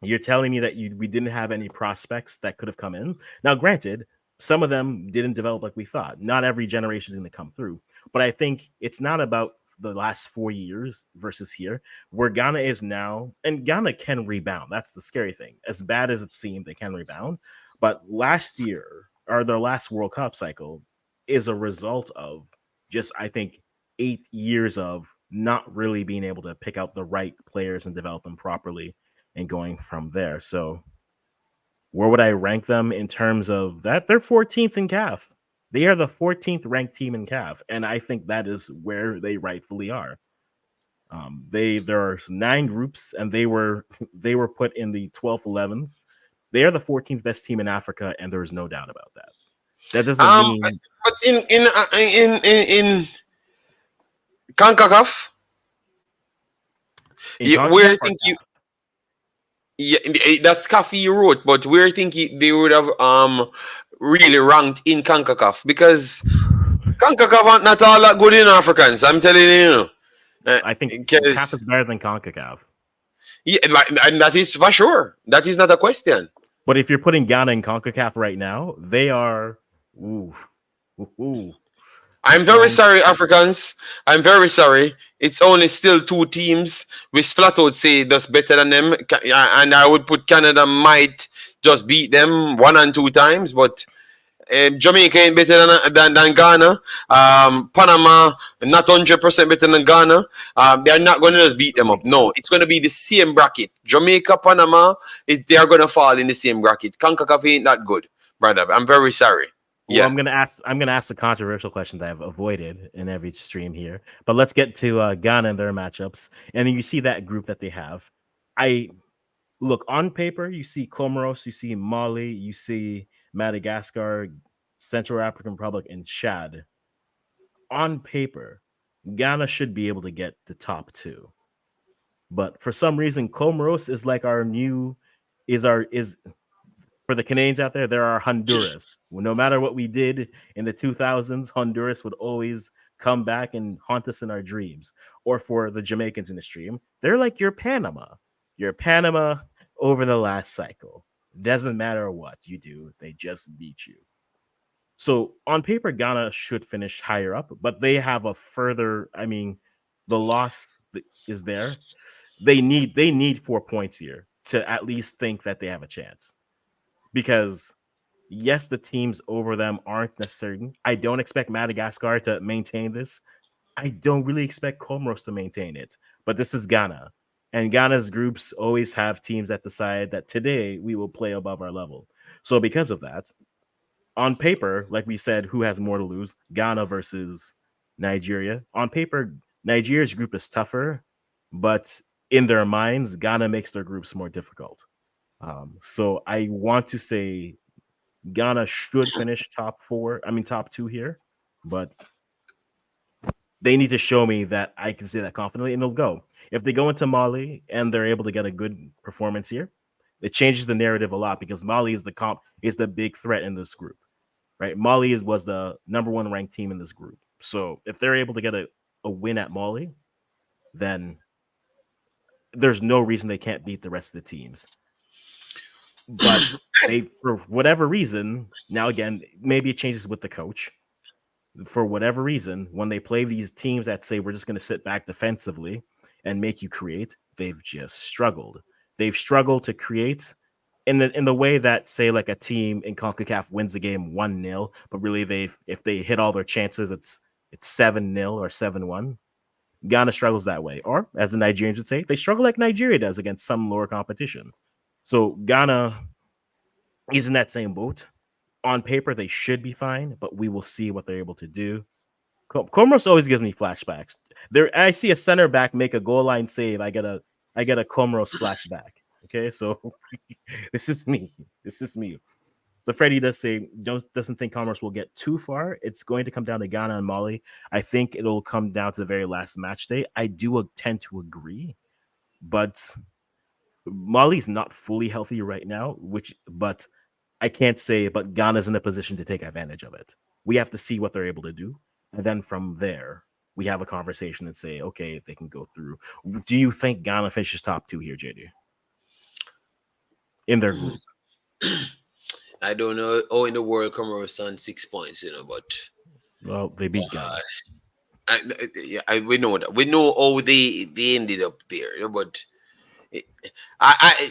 You're telling me that we didn't have any prospects that could have come in. Now, granted, some of them didn't develop like we thought. Not every generation is going to come through. But I think it's not about the last 4 years versus here, where Ghana is now, and Ghana can rebound. That's the scary thing. As bad as it seemed, they can rebound. But last year, or their last World Cup cycle, is a result of just, I think, 8 years of not really being able to pick out the right players and develop them properly and going from there. So where would I rank them in terms of that? They're 14th in CAF. They are the 14th ranked team in CAF, and I think that is where they rightfully are. There are 9 groups, and they were put in the 12th, 11th. They are the 14th best team in Africa, and there is no doubt about that. That doesn't mean But in CONCACAF, in where I CONCACAF or think you, CAF. yeah, that's coffee you wrote, but where I think they would have really ranked in CONCACAF, because CONCACAF aren't not all that good in Africans. I'm telling you, I think CAF is because better than CONCACAF. yeah, and that is for sure. That is not a question. But if you're putting Ghana in CONCACAF right now, they are. Ooh, ooh, ooh. I'm very Don't. sorry, Africans. I'm very sorry. It's only still 2 teams. We flat out say that's better than them, and I would put Canada might just beat them 1 and 2 times, but Jamaica ain't better than Ghana. Panama not 100% better than Ghana. They're not going to just beat them up. No, it's going to be the same bracket. Jamaica, Panama, they are going to fall in the same bracket. CONCACAF ain't that good, brother. I'm very sorry. Well, Yeah. I'm gonna ask the controversial question that I've avoided in every stream here. But let's get to Ghana and their matchups. And then you see that group that they have. I look on paper, you see Comoros, you see Mali, you see Madagascar, Central African Republic, and Chad. On paper, Ghana should be able to get the top 2. But for some reason, Comoros is like our new is for the Canadians out there, there are Honduras. Well, no matter what we did in the 2000s, Honduras would always come back and haunt us in our dreams. Or for the Jamaicans in the stream, they're like your Panama. Your Panama over the last cycle. Doesn't matter what you do, they just beat you. So on paper, Ghana should finish higher up, but they have a further. I mean, the loss is there. They need 4 points here to at least think that they have a chance, because yes, the teams over them aren't necessarily. I don't expect Madagascar to maintain this. I don't really expect Comoros to maintain it. But this is Ghana. And Ghana's groups always have teams that decide that today we will play above our level. So because of that, on paper, like we said, who has more to lose? Ghana versus Nigeria. On paper, Nigeria's group is tougher, but in their minds, Ghana makes their groups more difficult. So I want to say Ghana should finish top 4. I mean, top 2 here, but they need to show me that I can say that confidently, and they'll go. If they go into Mali and they're able to get a good performance here, it changes the narrative a lot, because Mali is the big threat in this group, right? Mali was the number 1 ranked team in this group. So if they're able to get a win at Mali, then there's no reason they can't beat the rest of the teams. But they, for whatever reason, now again, maybe it changes with the coach. For whatever reason, when they play these teams that say we're just going to sit back defensively and make you create, they've just struggled. They've struggled to create in the way that, say, like a team in CONCACAF wins the game 1-0, but really if they hit all their chances, it's 7-0 or 7-1. Ghana struggles that way. Or, as the Nigerians would say, they struggle like Nigeria does against some lower competition. So Ghana is in that same boat. On paper, they should be fine, but we will see what they're able to do. Comoros always gives me flashbacks. I see a center back make a goal line save. I get a Comoros flashback. Okay, so this is me. This is me. But Freddie does say doesn't think Comoros will get too far. It's going to come down to Ghana and Mali. I think it'll come down to the very last match day. I do tend to agree, but Mali's not fully healthy right now, but I can't say, but Ghana's in a position to take advantage of it. We have to see what they're able to do. And then from there, we have a conversation and say, okay, if they can go through. Do you think Ghana finishes top 2 here, JD? In their group? I don't know how in the world Comoros on 6 points, but well, they beat Ghana. We know that. We know how they ended up there, but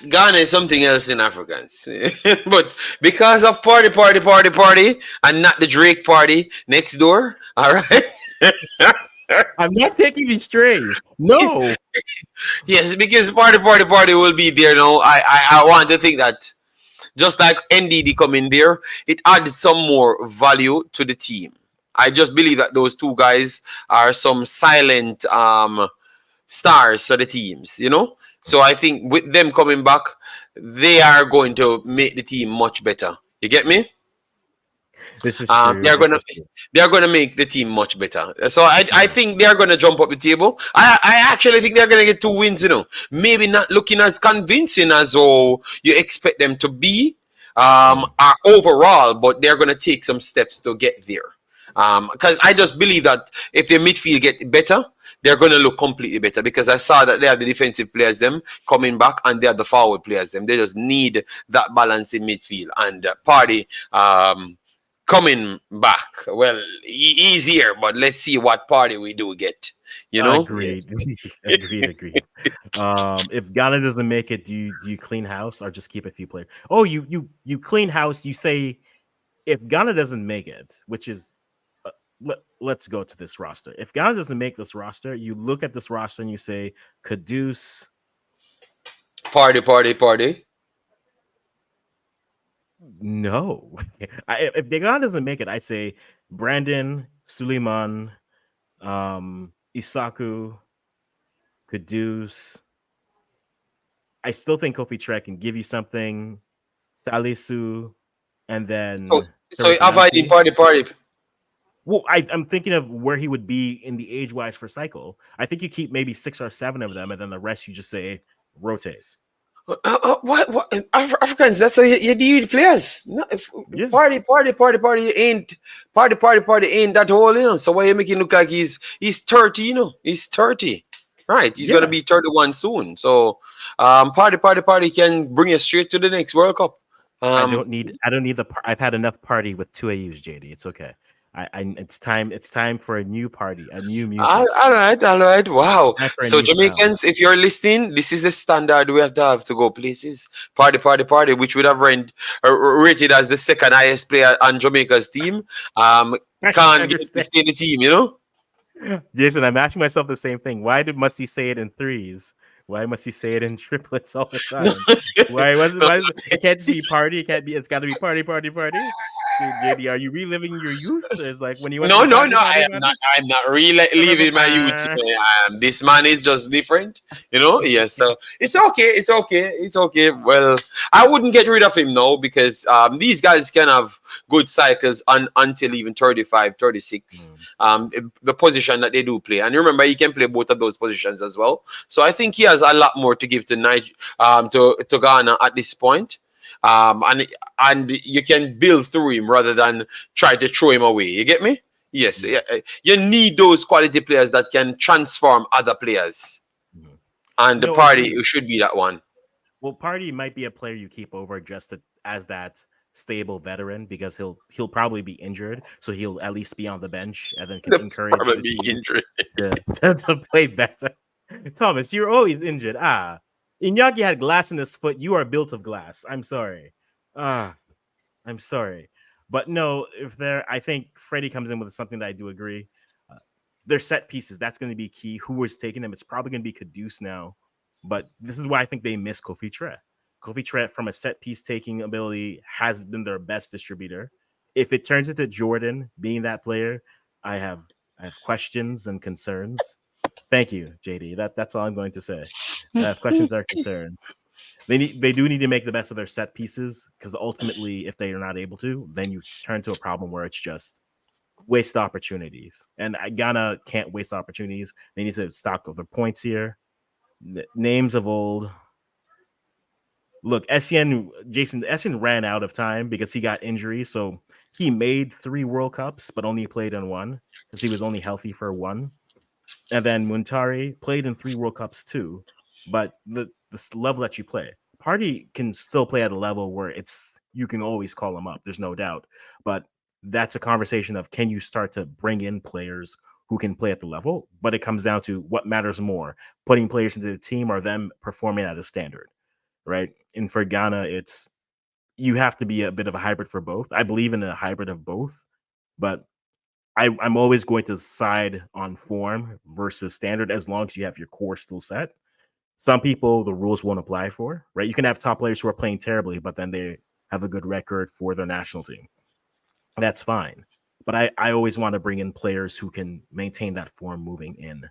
Ghana is something else in Africans. But because of party, and not the Drake party next door, all right? I'm not taking these strays. No. Yes, because party will be there. No, I want to think that just like NDD coming there, it adds some more value to the team. I just believe that those two guys are some silent stars for the teams, So I think with them coming back, they are going to make the team much better. You get me? This is true. They are gonna make the team much better. So I think they are gonna jump up the table. I actually think they're gonna get 2 wins. Maybe not looking as convincing as you expect them to be overall, but they're gonna take some steps to get there. Because I just believe that if their midfield get better, they're going to look completely better, because I saw that they have the defensive players them coming back and they have the forward players them. They just need that balance in midfield, and Party coming back. Well, easier, but let's see what Party we do get. Agreed. Agreed. If Ghana doesn't make it, do you clean house or just keep a few players? Oh, you clean house. You say if Ghana doesn't make it, which is let's go to this roster. If Ghana doesn't make this roster, you look at this roster and you say, Kudus. Party. No. If Ghana doesn't make it, I'd say Brandon, Suleiman, Isaku, Kudus. I still think Kofi Trek can give you something. Salisu, and then... So avoiding Party. Well, I'm thinking of where he would be in the age-wise for cycle. I think you keep maybe 6 or 7 of them, and then the rest you just say rotate. What? Africans, that's how you deal with players. No, Party ain't that whole, So why you making look like he's 30, He's 30. Right. He's gonna be 31 soon. So Party can bring you straight to the next World Cup. I don't need I've had enough party with 2 AUs, JD. It's okay. It's time for a new party, a new music. All right. Wow. So Jamaicans, sound. If you're listening, this is the standard we have to go places. Party, which would have rated as the second highest player on Jamaica's team. Can't get to stay the team, Jason, I'm asking myself the same thing. Why must he say it in threes? Why must he say it in triplets all the time? Why it can't just be party? It's got to be party. JD, are you reliving your youth? It's like when you went No, I'm not reliving my youth. This man is just different, Yeah, so it's okay. Well, I wouldn't get rid of him now, because these guys can have good cycles until even 35, 36. The position that they do play, and remember, he can play both of those positions as well. So I think he has a lot more to give to to Ghana at this point. And you can build through him rather than try to throw him away. You get me? Yes. You need those quality players that can transform other players. And the Party should be that one. Well, Party might be a player you keep over just as that stable veteran, because he'll probably be injured, so he'll at least be on the bench and then can encourage probably be injured to play better. Thomas, you're always injured. Iñaki had glass in his foot. You are built of glass. I'm sorry. Ah, I'm sorry. But no, if they're, I think Freddie comes in with something that I do agree. Uh, they're set pieces. That's going to be key. Who was taking them? It's probably going to be Caduce now. But this is why I think they miss Kofi Tre. Kofi Tre, from a set piece taking ability, has been their best distributor. If it turns into Jordan being that player, I have questions and concerns. Thank you, JD. That's all I'm going to say. I have questions or concerns. They do need to make the best of their set pieces, because ultimately, if they are not able to, then you turn to a problem where it's just waste opportunities. And Ghana can't waste opportunities. They need to stock of their points here. Names of old. Look, Jason ran out of time because he got injury. So he made 3 World Cups, but only played in 1 because he was only healthy for 1. And then Muntari played in 3 World Cups too. But the level that you play, Party can still play at a level where you can always call him up. There's no doubt. But that's a conversation of, can you start to bring in players who can play at the level? But it comes down to what matters more, putting players into the team or them performing at a standard, right? And for Ghana, you have to be a bit of a hybrid for both. I believe in a hybrid of both, but I'm always going to side on form versus standard as long as you have your core still set. Some people the rules won't apply for, right? You can have top players who are playing terribly, but then they have a good record for their national team. That's fine. But I always want to bring in players who can maintain that form moving in.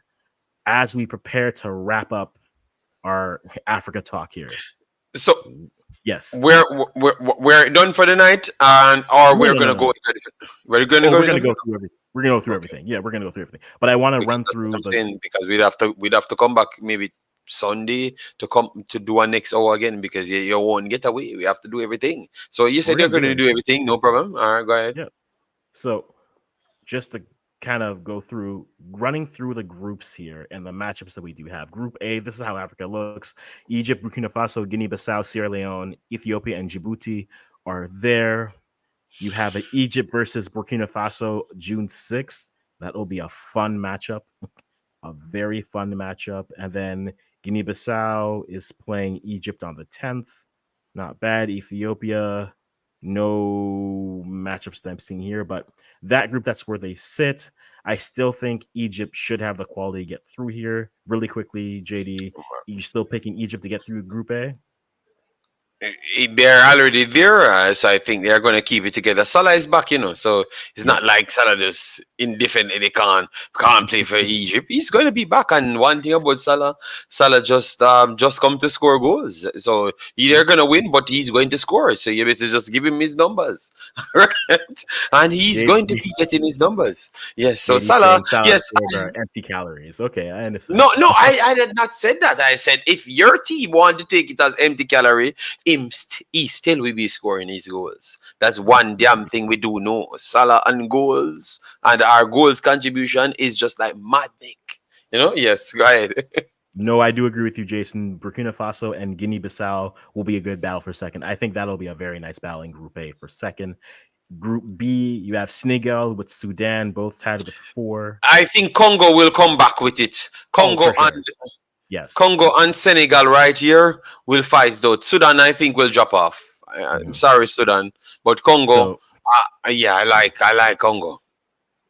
As we prepare to wrap up our Africa talk here. So yes, we're done for the night, and or we're gonna go. We're gonna go. We're gonna go through everything. We're gonna go through everything. Yeah, we're gonna go through everything. But I want to run through the saying, because we'd have to come back maybe Sunday to come to do our next hour again, because you won't get away. We have to do everything. So you said you're going to do everything, no problem. All right, go ahead. Yeah. So just to kind of go through, running through the groups here and the matchups that we do have. Group A, this is how Africa looks. Egypt, Burkina Faso, Guinea-Bissau, Sierra Leone, Ethiopia, and Djibouti are there. You have an Egypt versus Burkina Faso June 6th. That will be a fun matchup, a very fun matchup. And then Guinea-Bissau is playing Egypt on the 10th. Not bad. Ethiopia, no matchups that I'm seeing here, but that group, that's where they sit. I still think Egypt should have the quality to get through here. Really quickly, JD, you still picking Egypt to get through Group A? They're already there, so I think they're going to keep it together. Salah is back, so it's not like Salah just indefinitely can't play for Egypt. He's going to be back, and one thing about Salah just come to score goals. So they're going to win, but he's going to score. So you better just give him his numbers, right? And he's going to be getting his numbers. Yes. So Salah, yes, empty calories. Okay, I understand. No, I did not say that. I said if your team want to take it as empty calorie, he still will be scoring his goals. That's one damn thing we do know. Salah and goals, and our goals contribution is just like madnik. Yes, go ahead. No, I do agree with you, Jason. Burkina Faso and Guinea-Bissau will be a good battle for second. I think that'll be a very nice battle in Group A for second. Group B, you have Senegal with Sudan, both tied with 4. I think Congo will come back with it. Congo and Senegal right here will fight though. Sudan, I think, will drop off. I'm sorry, Sudan, but Congo, I like Congo.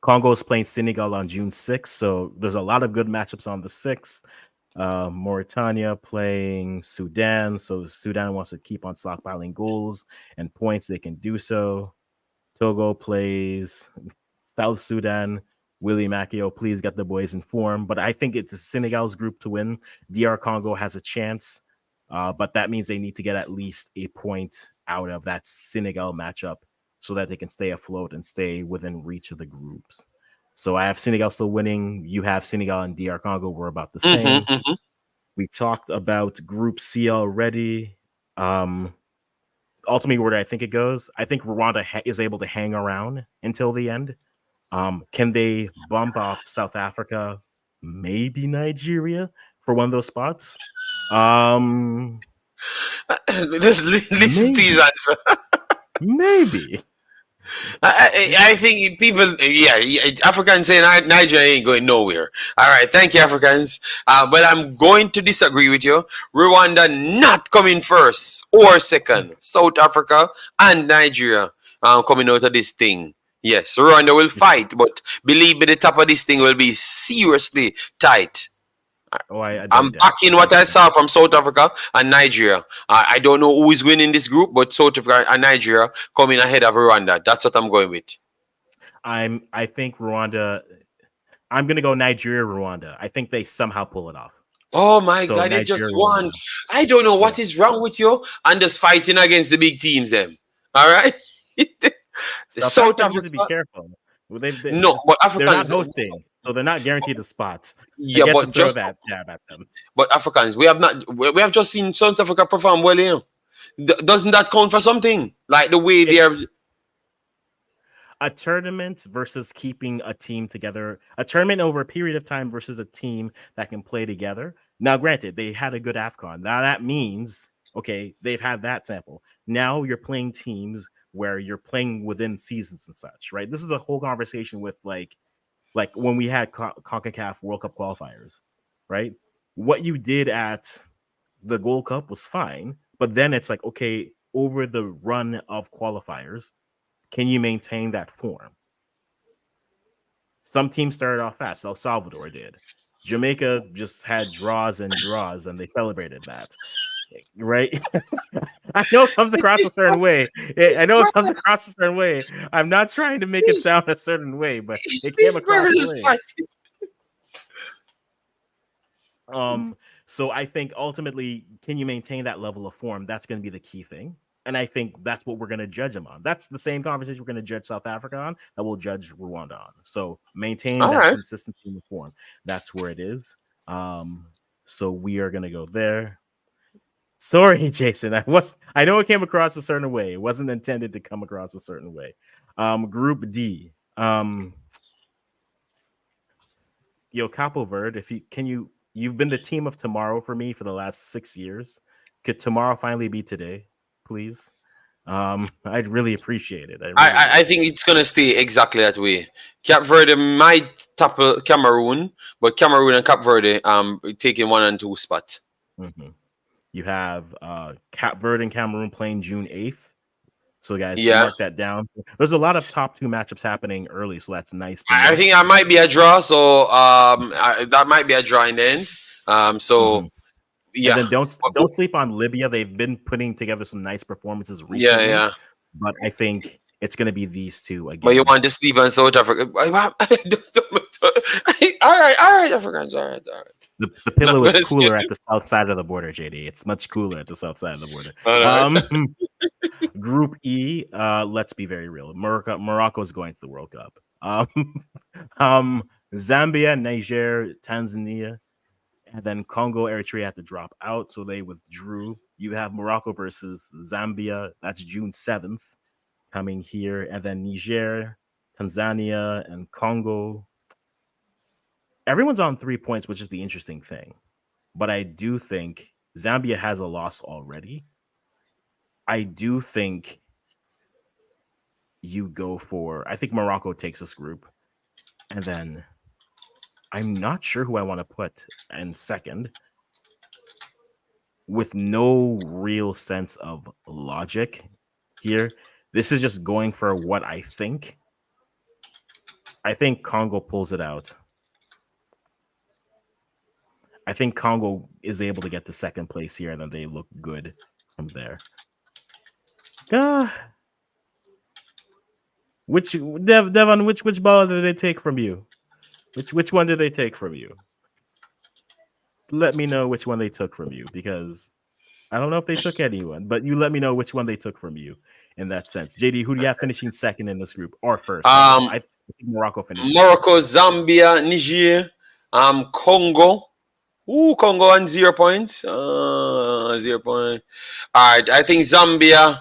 Congo is playing Senegal on June 6th, so there's a lot of good matchups on the 6th. Mauritania playing Sudan, so Sudan wants to keep on stockpiling goals and points. They can do so. Togo plays South Sudan. Willie Macchio, please get the boys in form. But I think it's Senegal's group to win. DR Congo has a chance, but that means they need to get at least a point out of that Senegal matchup so that they can stay afloat and stay within reach of the groups. So I have Senegal still winning. You have Senegal and DR Congo. We're about the same. We talked about Group C already. Ultimately, where I think it goes, I think Rwanda is able to hang around until the end. Can they bump off South Africa, maybe Nigeria for one of those spots? Just listen to his answer. Maybe. I think people, Africans say Nigeria ain't going nowhere. All right, thank you, Africans. But I'm going to disagree with you. Rwanda not coming first or second. South Africa and Nigeria coming out of this thing. Yes, Rwanda will fight, but believe me, the top of this thing will be seriously tight. Oh, I I'm don't doubt. backing I what I don't doubt. saw from South Africa and Nigeria. I don't know who is winning this group, but South Africa and Nigeria coming ahead of Rwanda. That's what I'm going with. I think Rwanda. I'm gonna go Nigeria, Rwanda. I think they somehow pull it off. Oh my So God, they just Nigeria, won. Rwanda. I don't know Yeah. what is wrong with you and just fighting against the big teams, them. All right? South South Africa needs to be Africa. careful. Well, No, but they're not Africans, hosting, so they're not guaranteed the spots. I yeah, get to but throw just, that jab at them. but Africans, we have just seen South Africa perform well here. Doesn't that count for something? Like the way It, they're, a tournament versus keeping a team together, a tournament over a period of time versus a team that can play together. Now, granted, they had a good AFCON. Now that means, okay, they've had that sample. Now you're playing teams where you're playing within seasons and such, right? This is the whole conversation with like when we had CONCACAF World Cup qualifiers, right? What you did at the Gold Cup was fine, but then it's like, okay, over the run of qualifiers, can you maintain that form? Some teams started off fast. El Salvador did. Jamaica just had draws and draws, and they celebrated that. Right? I know it comes across a certain way. I know it comes across a certain way. I'm not trying to make it sound a certain way, but it came this across bird the is way. fighting. So I think ultimately, can you maintain that level of form? That's going to be the key thing. And I think that's what we're going to judge them on. That's the same conversation we're going to judge South Africa on, that we'll judge Rwanda on. So maintaining All that right. consistency in the form, that's where it is. So we are going to go there. Sorry, Jason. I know it came across a certain way. It wasn't intended to come across a certain way. Group D. Capo Verde, you've been the team of tomorrow for me for the last 6 years. Could tomorrow finally be today, please? I'd really appreciate it. I think it's gonna stay exactly that way. Cape Verde might topple Cameroon, but Cameroon and Cape Verde taking 1 and 2 spot. Mm-hmm. You have Cape Verde and Cameroon playing June 8th. So guys, Yeah, mark that down. There's a lot of top 2 matchups happening early, so that's nice to I know. think that might be a draw. So that might be a draw in the end. Mm-hmm. And Yeah, then don't sleep on Libya. They've been putting together some nice performances yeah, recently, yeah. but I think it's going to be these two But you again. want to sleep on South Africa? All right, Africans, all right. The Not pillow is gonna say cooler at the south side of the border, JD. It's much cooler at the south side of the border. all right. Group E, let's be very real. Morocco is going to the World Cup. Zambia, Niger, Tanzania, and then Congo, Eritrea had to drop out, so they withdrew. You have Morocco versus Zambia. That's June 7th coming here, and then Niger, Tanzania, and Congo. Everyone's on 3 points, which is the interesting thing. But I do think Zambia has a loss already. I do think I think Morocco takes this group. And then I'm not sure who I want to put in second with no real sense of logic here. This is just going for what I think. I think Congo pulls it out. I think Congo is able to get to second place here, and then they look good from there. Devon, which ball did they take from you? Which one did they take from you? Let me know which one they took from you, because I don't know if they took anyone, but you let me know which one they took from you in that sense. JD, who do you have finishing second in this group, or first? I think Morocco finished. Morocco, Zambia, Niger, Congo. Congo on 0 points. 0 point. All right, I think Zambia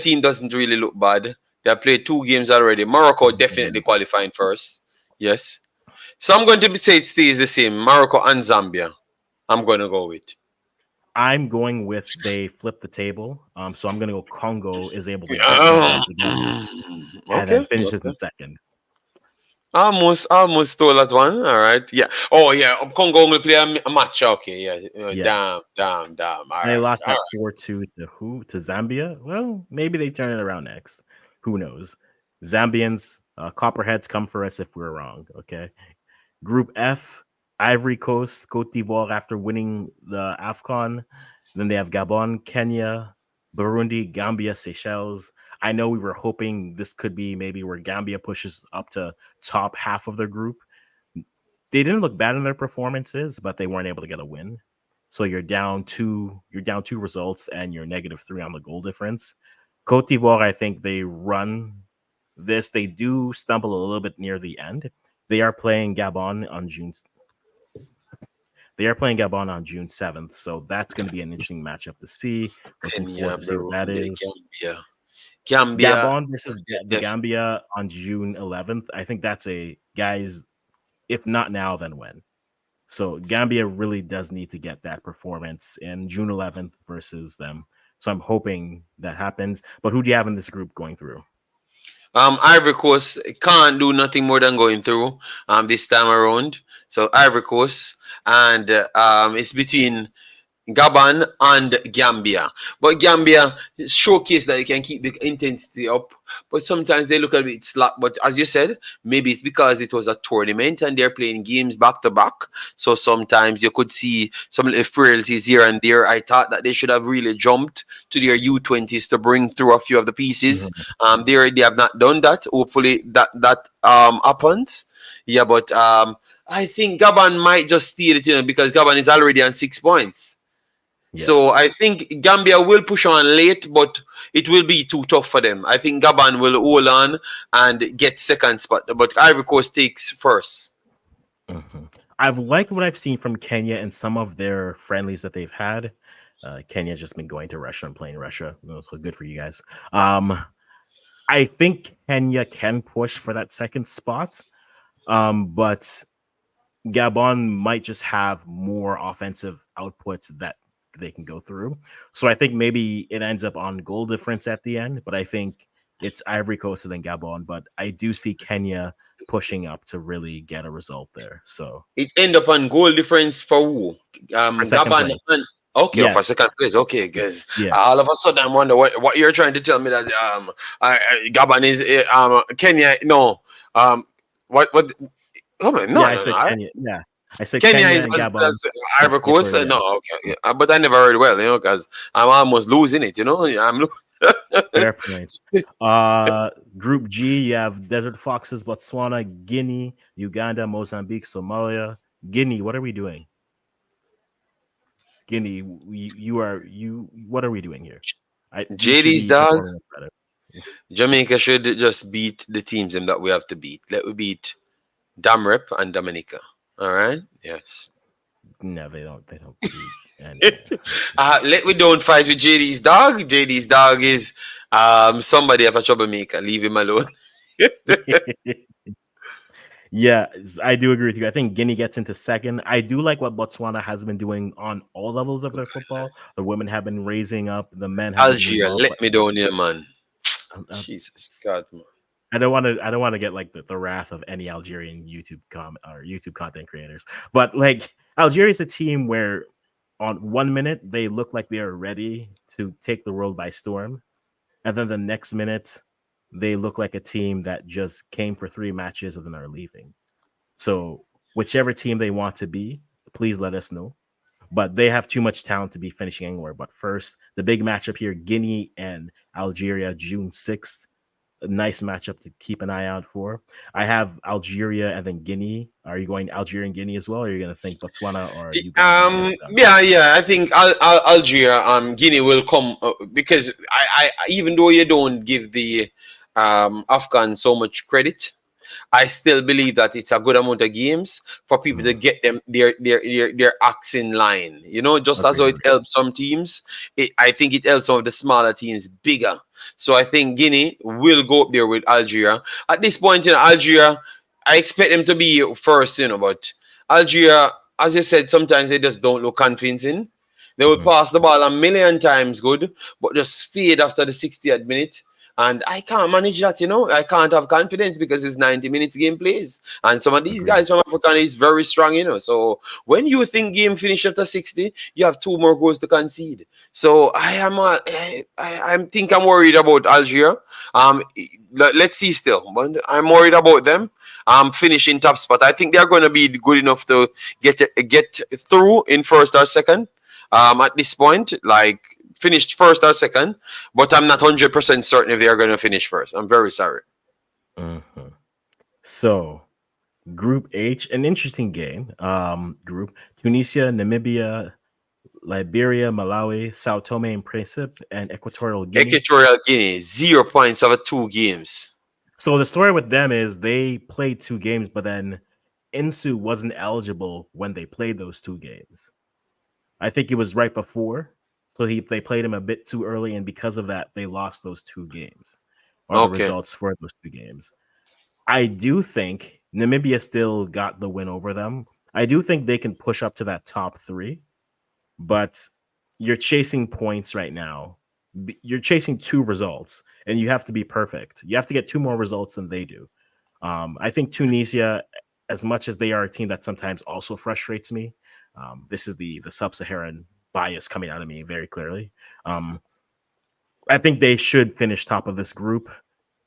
team doesn't really look bad. They have played 2 games already. Morocco definitely qualifying first. Yes. So I'm going to say it stays the same. Morocco and Zambia. I'm going to go with. I'm going with they flip the table. So I'm gonna go Congo is able to get Um, themselves together and then okay, finishes okay. in second. Almost stole that one. All right. Yeah. Oh yeah. Congo will play a match. Okay. Yeah. Yeah. Damn. All They right. lost All that 4-2 to who? To Zambia? Well, maybe they turn it around next. Who knows? Zambians, Copperheads come for us if we're wrong. Okay. Group F, Ivory Coast, Cote d'Ivoire after winning the AFCON. Then they have Gabon, Kenya, Burundi, Gambia, Seychelles. I know we were hoping this could be maybe where Gambia pushes up to top half of their group. They didn't look bad in their performances, but they weren't able to get a win. So you're down two results and you're -3 on the goal difference. Cote d'Ivoire, I think they run this. They do stumble a little bit near the end. They are playing Gabon on June. They are playing Gabon on June 7th, so that's going to be an interesting matchup to see. Looking forward Kenya, to see what that Burundi, is. Gambia. Gabon versus the Gambia on June 11th. I think that's a guys. If not now, then when? So Gambia really does need to get that performance in June 11th versus them. So I'm hoping that happens. But who do you have in this group going through? Ivory Coast can't do nothing more than going through this time around. So Ivory Coast, and it's between Gabon and Gambia. But Gambia showcase that they can keep the intensity up. But sometimes they look a bit slack. But as you said, maybe it's because it was a tournament and they're playing games back to back. So sometimes you could see some little frailties here and there. I thought that they should have really jumped to their U20s to bring through a few of the pieces. They have not done that. Hopefully that happens. Yeah, but I think Gabon might just steal it, because Gabon is already on 6 points. So Yes. I think Gambia will push on late, but it will be too tough for them. I think Gabon will hold on and get second spot, but Ivory Coast takes first. I've liked what I've seen from Kenya and some of their friendlies that they've had. Kenya's just been going to Russia and playing Russia. So good for you guys. I think Kenya can push for that second spot, but Gabon might just have more offensive outputs that they can go through. So I think maybe it ends up on goal difference at the end, but I think it's Ivory Coast and then Gabon. But I do see Kenya pushing up to really get a result there. So It end up on goal difference for who? for second Gabon place. and okay, for Yes. second place. Okay, because Yeah. all of a sudden I wonder what you're trying to tell me that Gabon is Kenya. No, what? Oh man, Yeah, I no. said Kenya. Yeah. I said Kenya Kenya is and as good Gabon as Ivory get Coast. through. Yeah. No, okay, yeah. But I never heard well, because I'm almost losing it. Fair point. Group G, you have Desert Foxes, Botswana, Guinea, Uganda, Mozambique, Somalia. Guinea, what are we doing? Guinea, what are we doing here? We should JD's be dog. performing better. Jamaica should just beat the teams them that we have to beat. Let we beat Damrep and Dominica. All right. Yes. No, they don't beat anyone. Let we don't fight with JD's dog. JD's dog is somebody of a troublemaker. Leave him alone. Yeah, I do agree with you. I think Guinea gets into second. I do like what Botswana has been doing on all levels of their football. The women have been raising up, the men have been doing Algeria, well, let but me down here, man. uh, Jesus God, man. I don't want to get like the wrath of any Algerian YouTube content creators. But like Algeria is a team where on 1 minute they look like they are ready to take the world by storm, and then the next minute they look like a team that just came for 3 matches and then are leaving. So whichever team they want to be, please let us know. But they have too much talent to be finishing anywhere. But first, the big matchup here: Guinea and Algeria, June 6th. A nice matchup to keep an eye out for. I have Algeria and then Guinea. Are you going Algeria and Guinea as well? Or are you going to think Botswana or Uganda and get it done? Yeah. I think Algeria, Guinea will come, because even though you don't give the Afghan so much credit, I still believe that it's a good amount of games for people to get them their acts in line. Just as Agreed. how it helps some teams, I think it helps some of the smaller teams bigger. So I think Guinea will go up there with Algeria. At this point, Algeria, I expect them to be first, but Algeria, as you said, sometimes they just don't look convincing. They will pass the ball a million times good, but just fade after the 60th minute. And I can't manage that, you know. I can't have confidence because it's 90 minutes game plays. And some of these Agreed. guys from Africa is very strong, you know. So when you think game finish after 60, you have two more goals to concede. So I think I'm worried about Algeria. Let's see still. But I'm worried about them. Finishing top spot. I think they're going to be good enough to get through in first or second. At this point, like finished first or second, but I'm not 100% certain if they are going to finish first. I'm very sorry. So, Group H, an interesting game. Group Tunisia, Namibia, Liberia, Malawi, Sao Tome and Principe, and Equatorial Guinea. Equatorial Guinea, 0 points over 2 games. So the story with them is they played 2 games, but then Insu wasn't eligible when they played those 2 games. I think it was right before. So they played him a bit too early, and because of that, they lost those 2 games. Are the Okay. results for those 2 games. I do think Namibia still got the win over them. I do think they can push up to that top 3, but you're chasing points right now. You're chasing 2 results, and you have to be perfect. You have to get 2 more results than they do. I think Tunisia, as much as they are a team that sometimes also frustrates me, this is the sub-Saharan bias coming out of me very clearly. I think they should finish top of this group.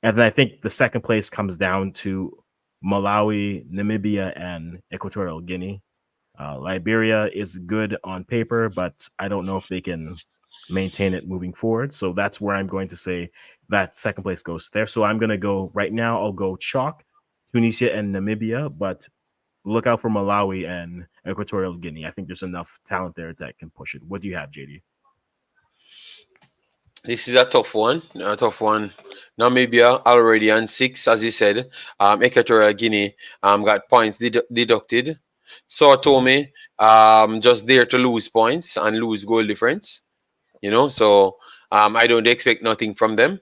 And then I think the second place comes down to Malawi, Namibia, and Equatorial Guinea. Liberia is good on paper, but I don't know if they can maintain it moving forward. So that's where I'm going to say that second place goes there. So I'm going to go right now. I'll go chalk, Tunisia and Namibia, but look out for Malawi and Equatorial Guinea. I think there's enough talent there that can push it. What do you have, JD? This is a tough one. A tough one. Namibia already on 6, as you said. Equatorial Guinea got points deducted. Sao Tome just there to lose points and lose goal difference. You know, so I don't expect nothing from them.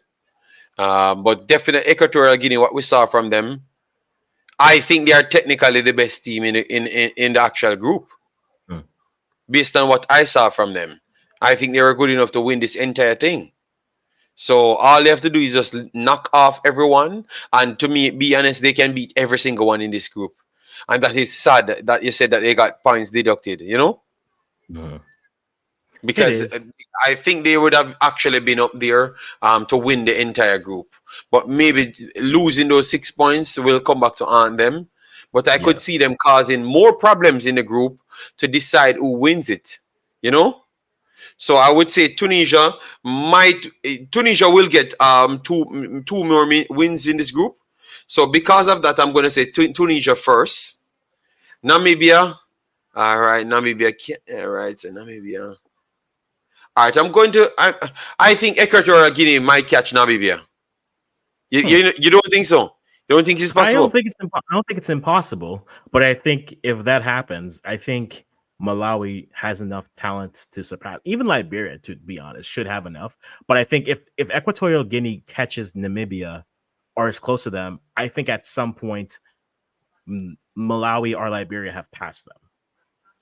But definitely Equatorial Guinea, what we saw from them, I think they are technically the best team in the actual group. Based on what I saw from them, I think they were good enough to win this entire thing. So all they have to do is just knock off everyone. And to me, be honest, they can beat every single one in this group. And that is sad that you said that they got points deducted, you know? Because I think they would have actually been up there to win the entire group. But maybe losing those 6 points will come back to haunt them. But I could see them causing more problems in the group to decide who wins it, you know? So I would say Tunisia will get two more wins in this group. So because of that, I'm going to say Tunisia first. Namibia. All right, Namibia. All right, so Namibia. All right, I'm going to. I think Equatorial Guinea might catch Namibia. You don't think so? You don't think it's possible? I don't think it's impossible. But I think if that happens, I think Malawi has enough talent to surpass. Even Liberia, to be honest, should have enough. But I think if Equatorial Guinea catches Namibia or is close to them, I think at some point Malawi or Liberia have passed them.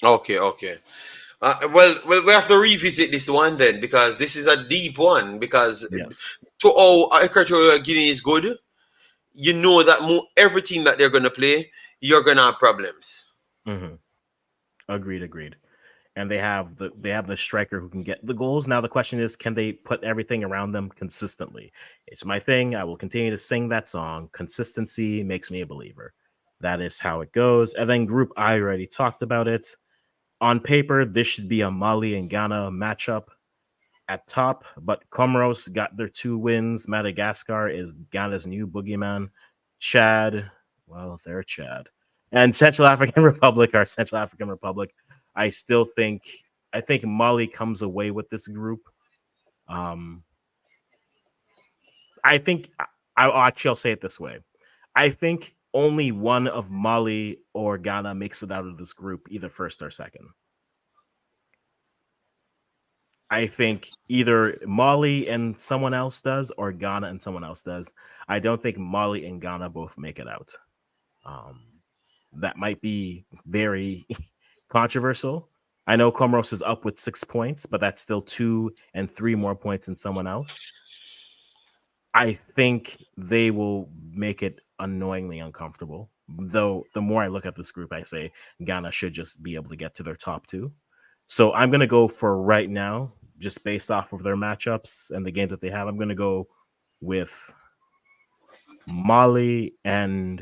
Okay. Well, we have to revisit this one then, because this is a deep one. Because to all Equatorial Guinea is good, you know that every team that they're going to play, you're going to have problems. Agreed. And they have the striker who can get the goals. Now the question is, can they put everything around them consistently? It's my thing. I will continue to sing that song. Consistency makes me a believer. That is how it goes. And then Group I already talked about it. On paper, this should be a Mali and Ghana matchup at top, but Comoros got their 2 wins. Madagascar is Ghana's new boogeyman. Chad, well, they're Chad. And Central African Republic. I think Mali comes away with this group. I'll say it this way. I think only one of Mali or Ghana makes it out of this group, either first or second. I think either Mali and someone else does, or Ghana and someone else does. I don't think Mali and Ghana both make it out. That might be very controversial. I know Comoros is up with 6 points, but that's still 2 and 3 more points than someone else. I think they will make it annoyingly uncomfortable. Though the more I look at this group, I say Ghana should just be able to get to their top 2. So I'm going to go for right now, just based off of their matchups and the games that they have, I'm going to go with Mali and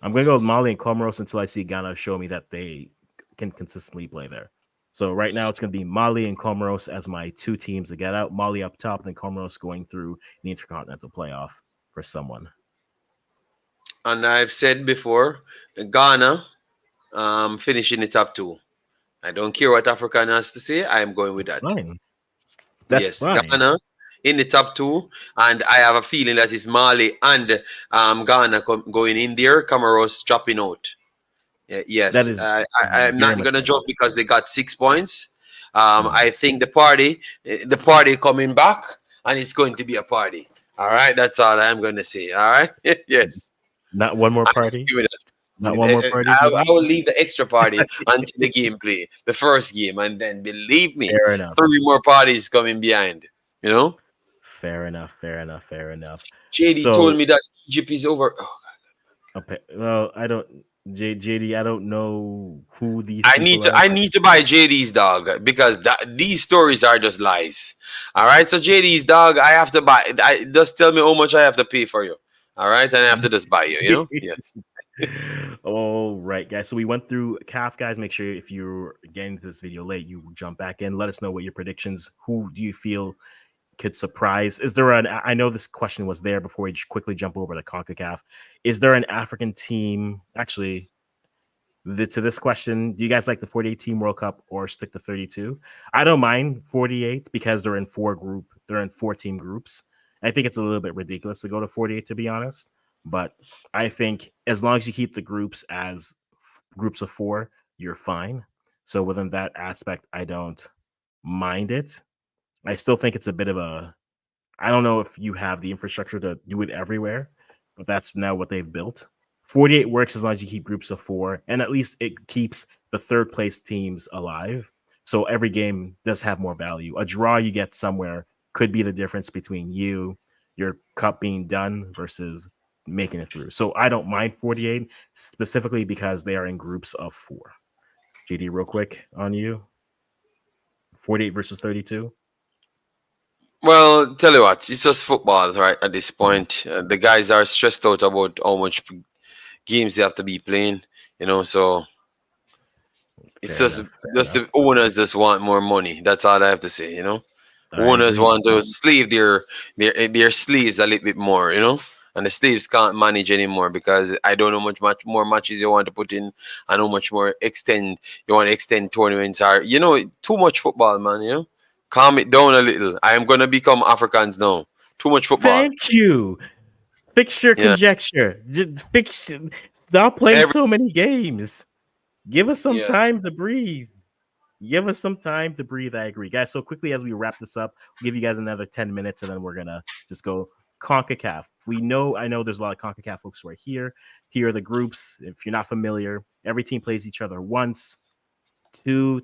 Comoros until I see Ghana show me that they can consistently play there. So right now it's going to be Mali and Comoros as my 2 teams to get out. Mali up top, then Comoros going through the Intercontinental Playoff for someone. And I've said before, Ghana finishing the top 2. I don't care what African has to say. I am going with that. Fine. That's yes, fine. Ghana in the top 2, and I have a feeling that it's Mali and Ghana going in there. Comoros dropping out. Yes, That is I'm very not much gonna likely. joke because they got 6 points. I think the party coming back, and it's going to be a party. All right, that's all I'm gonna say. All right, yes. Not one more I'm party. sticking with that. Not one more party, I GD. will leave the extra party until the game play, the first game, and then believe me, Fair enough. 3 more parties coming behind. You know. Fair enough. JD told me that Egypt is over. Oh, okay, well, I don't, JD. I don't know who these I people need to are. I need to buy JD's dog because these stories are just lies. All right, so JD's dog, I have to buy. Just tell me how much I have to pay for you. All right, and I have to just buy you. You know, yes. All right, guys. So we went through CAF, guys. Make sure if you're getting to this video late, you jump back in. Let us know what your predictions. Who do you feel could surprise? Is there I know this question was there before we quickly jump over to CONCACAF. Is there an African team? Actually, to this question, do you guys like the 48 team World Cup or stick to 32? I don't mind 48 because they're in 4 team groups. I think it's a little bit ridiculous to go to 48, to be honest. But I think as long as you keep the groups as groups of 4, you're fine. So within that aspect, I don't mind it. I still think it's a bit of I don't know if you have the infrastructure to do it everywhere, but that's now what they've built. 48 works as long as you keep groups of 4, and at least it keeps the third place teams alive. So every game does have more value. A draw you get somewhere could be the difference between your cup being done versus making it through. So I don't mind 48 specifically because they are in groups of 4. JD, real quick on you. 48 versus 32. Well, tell you what, it's just football, right? At this point, the guys are stressed out about how much games they have to be playing. You know, so it's Fair just enough. the owners just want more money. That's all I have to say. You know, I owners agree. want to slave their slaves a little bit more. You know, and the slaves can't manage anymore because I don't know much more matches you want to put in and how much more you want to extend tournaments are. You know, too much football, man. You know, calm it down a little. I am gonna become Africans now. Too much football. Thank you. Fix your Yeah. conjecture. Just stop playing Every so many games. Give us some yeah. time to breathe. Give us some time to breathe. I agree, guys. So quickly as we wrap this up, we'll give you guys another 10 minutes and then we're gonna just go CONCACAF. I know there's a lot of CONCACAF folks who are here. Here are the groups. If you're not familiar, every team plays each other once.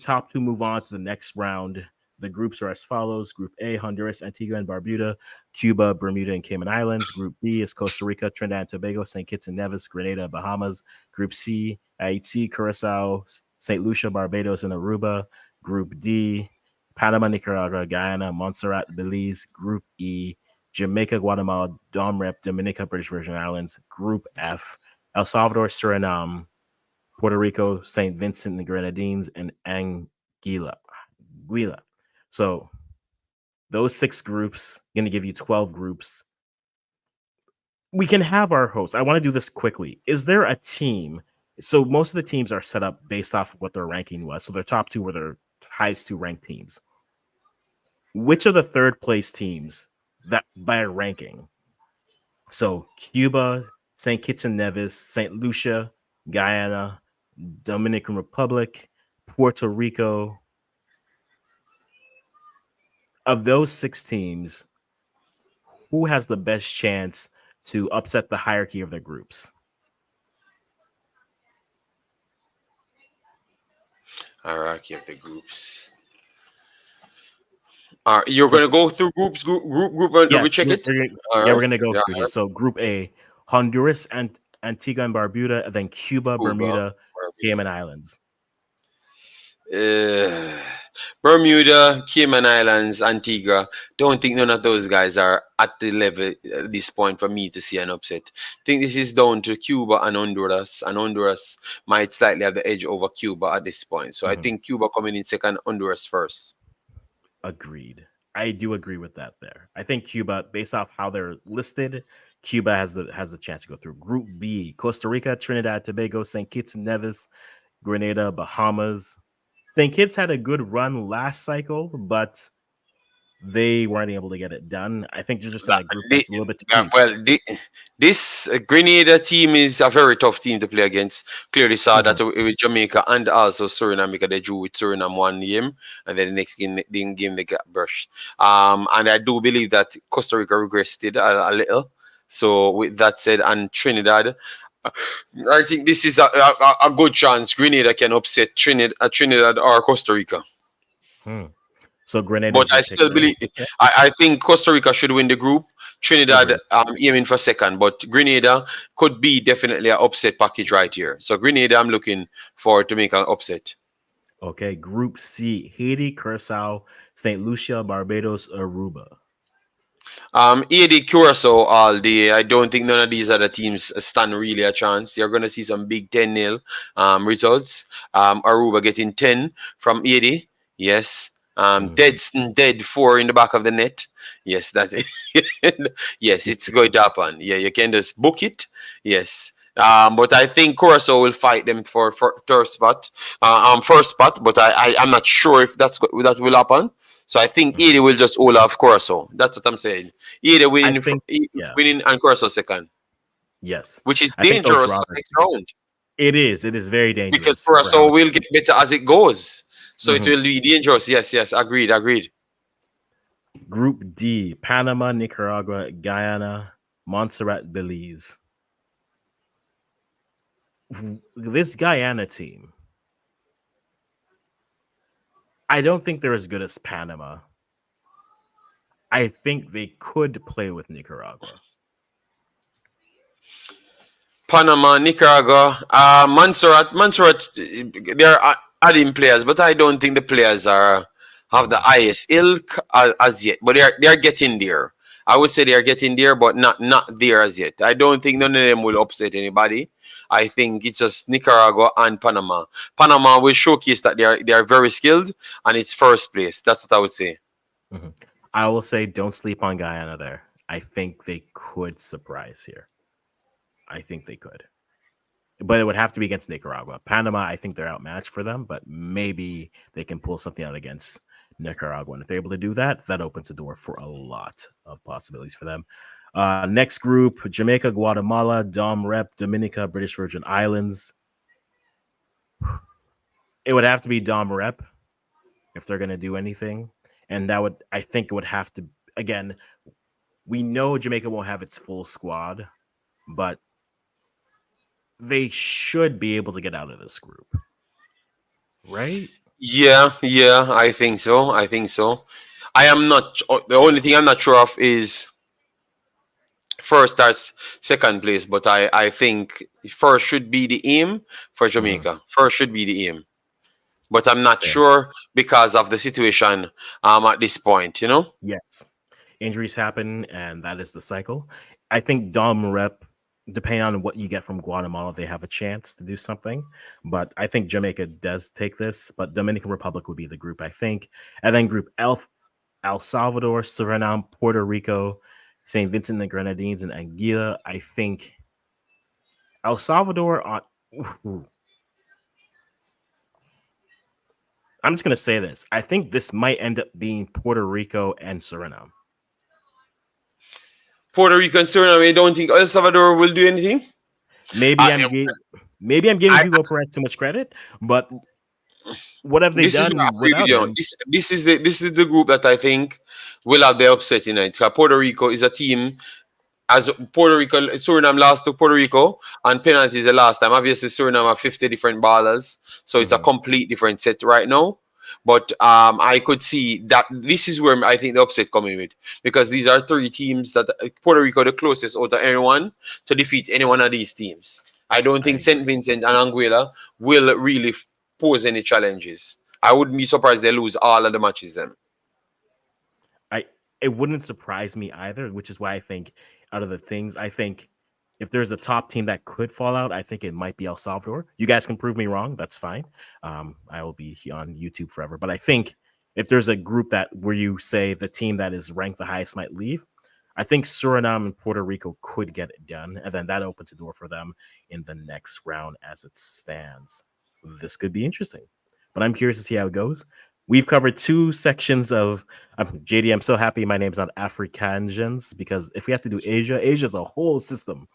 Top two move on to the next round. The groups are as follows. Group A, Honduras, Antigua and Barbuda, Cuba, Bermuda, and Cayman Islands. Group B is Costa Rica, Trinidad and Tobago, St. Kitts and Nevis, Grenada, Bahamas. Group C, Haiti, Curacao, St. Lucia, Barbados, and Aruba. Group D, Panama, Nicaragua, Guyana, Montserrat, Belize. Group E, Jamaica, Guatemala, Dom Rep, Dominica, British Virgin Islands. Group F, El Salvador, Suriname, Puerto Rico, St. Vincent and the Grenadines, and Anguilla. So those 6 groups going to give you 12 groups. We can have our hosts. I want to do this quickly. Is there a team? So most of the teams are set up based off of what their ranking was. So their top 2 were their highest 2 ranked teams. Which of the third place teams that by ranking? So Cuba, St. Kitts and Nevis, St. Lucia, Guyana, Dominican Republic, Puerto Rico. Of those 6 teams, who has the best chance to upset the hierarchy of their groups? Hierarchy of the groups. You're So gonna go through group, and we yes, check it. All yeah, we're right. gonna go Yeah. through here. So Group A: Honduras and Antigua and Barbuda, and then Cuba, Cuba, Bermuda, Cayman Bermuda. Islands. Uh, Bermuda, Cayman Islands, Antigua. Don't think none of those guys are at the level at this point for me to see an upset. Think this is down to Cuba and Honduras might slightly have the edge over Cuba at this point. So I Mhm. think Cuba coming in second, Honduras first. Agreed. I do agree with that there. I think Cuba, based off how they're listed, Cuba has the chance to go through. Group B: Costa Rica, Trinidad, Tobago, St. Kitts and Nevis, Grenada, Bahamas. St. Kitts had a good run last cycle, but they weren't able to get it done. I think they're just in That- a group the- that's a little bit too deep. well, this Grenada team is a very tough team to play against. Clearly saw that Mhm, with Jamaica and also Suriname because they drew with Suriname one game, and then the next game they got brushed. And I do believe that Costa Rica regressed it a little. So with that said, and Trinidad, I think this is a good chance Grenada can upset Trinidad or Costa Rica. hmm. So Grenada But is your I pick still there. believe Okay, I think Costa Rica should win the group. Trinidad agreed. aiming for second, but Grenada could be definitely an upset package right here. So Grenada, I'm looking forward to make an upset. Okay, Group C: Haiti, Curacao, St. Lucia, Barbados, Aruba. 80 Curacao all day. I don't think none of these other teams stand really a chance. You're going to see some big 10-0 results. Aruba getting 10 from 80. Yes. Mhm. Dead 4 in the back of the net. Yes, that yes, it's going to happen. Yeah, you can just book it. Yes. But I think Curacao will fight them for first spot. But I'm not sure if that will happen. So I think Mhm. Ede will just hold off Curacao. That's what I'm saying. Ede I winning, think, yeah, winning and Curacao second, yes. which is I think they'll dangerous draw for this next game. round It is. It is very because dangerous for how Curacao it. will get better as it goes. So it Mhm. will be dangerous. Yes. Agreed. Group D: Panama, Nicaragua, Guyana, Montserrat, Belize. This Guyana team, I don't think they're as good as Panama. I think they could play with Nicaragua. Panama, Nicaragua, Montserrat, they're adding players, but I don't think the players are have the Mhm. highest ilk as yet. But they're getting there. I would say they are getting there, but not there as yet. I don't think none of them will upset anybody. I think it's just Nicaragua and Panama. Panama will showcase that they are very skilled, and it's first place. That's what I would say. Mhm. I will say don't sleep on Guyana there. I think they could surprise here. I think they could. But it would have to be against Nicaragua. Panama, I think they're outmatched for them, but maybe they can pull something out against Nicaragua. And if they're able to do that, that opens the door for a lot of possibilities for them. Next group: Jamaica, Guatemala, Dom Rep, Dominica, British Virgin Islands. It would have to be Dom Rep if they're going to do anything. And that would, I think it would have to, again, we know Jamaica won't have its full squad, but they should be able to get out of this group, right? Yeah, I think so. I am not. The only thing I'm not sure of is first or second place, but I think first should be the aim for Mhm. Jamaica. First should be the aim, but I'm not Fair. sure because of the situation at this point. Yes. Injuries happen, and that is the cycle. I think Dom Rep, depending on what you get from Guatemala, they have a chance to do something. But I think Jamaica does take this, but Dominican Republic would be the group, I think. And then group El Salvador, Suriname, Puerto Rico, St. Vincent and the Grenadines, and Anguilla. I think El Salvador on. Ooh, I'm just gonna say this. I think this might end up being Puerto Rico and Suriname. Puerto Rico and Suriname. I don't think El Salvador will do anything. Maybe I, I'm giving maybe I'm giving I Hugo Perez too much credit, but what have they this is where I done agree with without you. On. him? This is the group that I think will have the upset tonight. Because Puerto Rico is a team. as Suriname lost to Puerto Rico on penalties the last time. Obviously, Suriname have 50 different ballers, so it's a complete different set right now. But I could see that this is where I think the upset coming with, because these are three teams that Puerto Rico the closest out of anyone to defeat any one of these teams. I don't think St. Vincent and Anguilla will really pose any challenges. I wouldn't be surprised they lose all of the matches then. It wouldn't surprise me either, which is why I think out of the things, I think if there's a top team that could fall out, I think it might be El Salvador. You guys can prove me wrong. That's fine. I will be on YouTube forever. But I think if there's a group that where you say the team that is ranked the highest might leave, I think Suriname and Puerto Rico could get it done. And then that opens the door for them in the next round as it stands. This could be interesting. But I'm curious to see how it goes. We've covered two sections of JD. I'm so happy my name's not Africans, because if we have to do Asia, Asia's a whole system.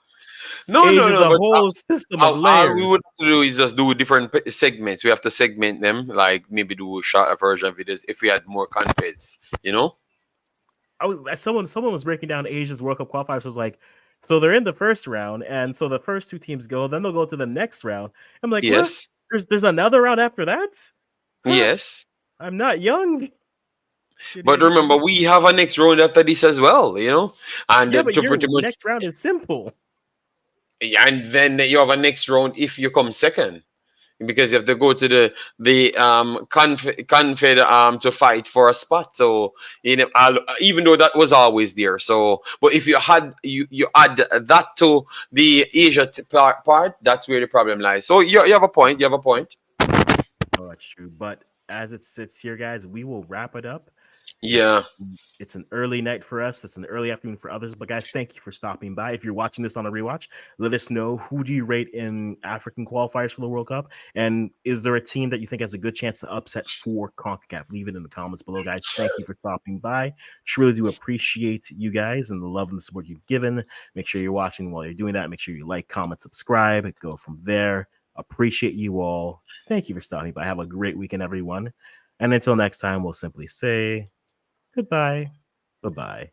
Asia's a whole system of layers. All we would have to do is just do different segments. We have to segment them, like maybe do shorter version videos if we had more contests, you know? Someone was breaking down Asia's World Cup qualifiers. Was like, so they're in the first round, and so the first two teams go, then they'll go to the next round. I'm like, yes. What? There's another round after that? Huh? Yes. I'm not young. But remember, we have a next round after this as well, you know? And yeah, but your next round is simple. And then you have a next round if you come second. Because you have to go to the confed to fight for a spot. So, you know, even though that was always there. So, but if you add that to the Asia part, that's where the problem lies. So you have a point. Oh, that's true. But as it sits here, guys, we will wrap it up. Yeah. It's an early night for us. It's an early afternoon for others. But guys, thank you for stopping by. If you're watching this on a rewatch, let us know, who do you rate in African qualifiers for the World Cup? And is there a team that you think has a good chance to upset for CONCACAF? Leave it in the comments below, guys. Thank you for stopping by. Truly do appreciate you guys and the love and the support you've given. Make sure you're watching while you're doing that. Make sure you like, comment, subscribe. Go from there. Appreciate you all. Thank you for stopping by. Have a great weekend, everyone. And until next time, we'll simply say goodbye. Bye-bye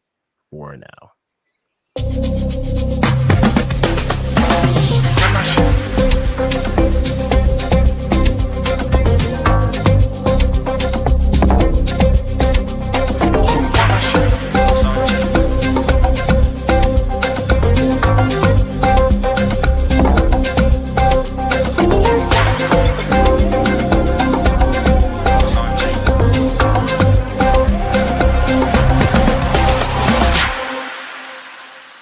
for now.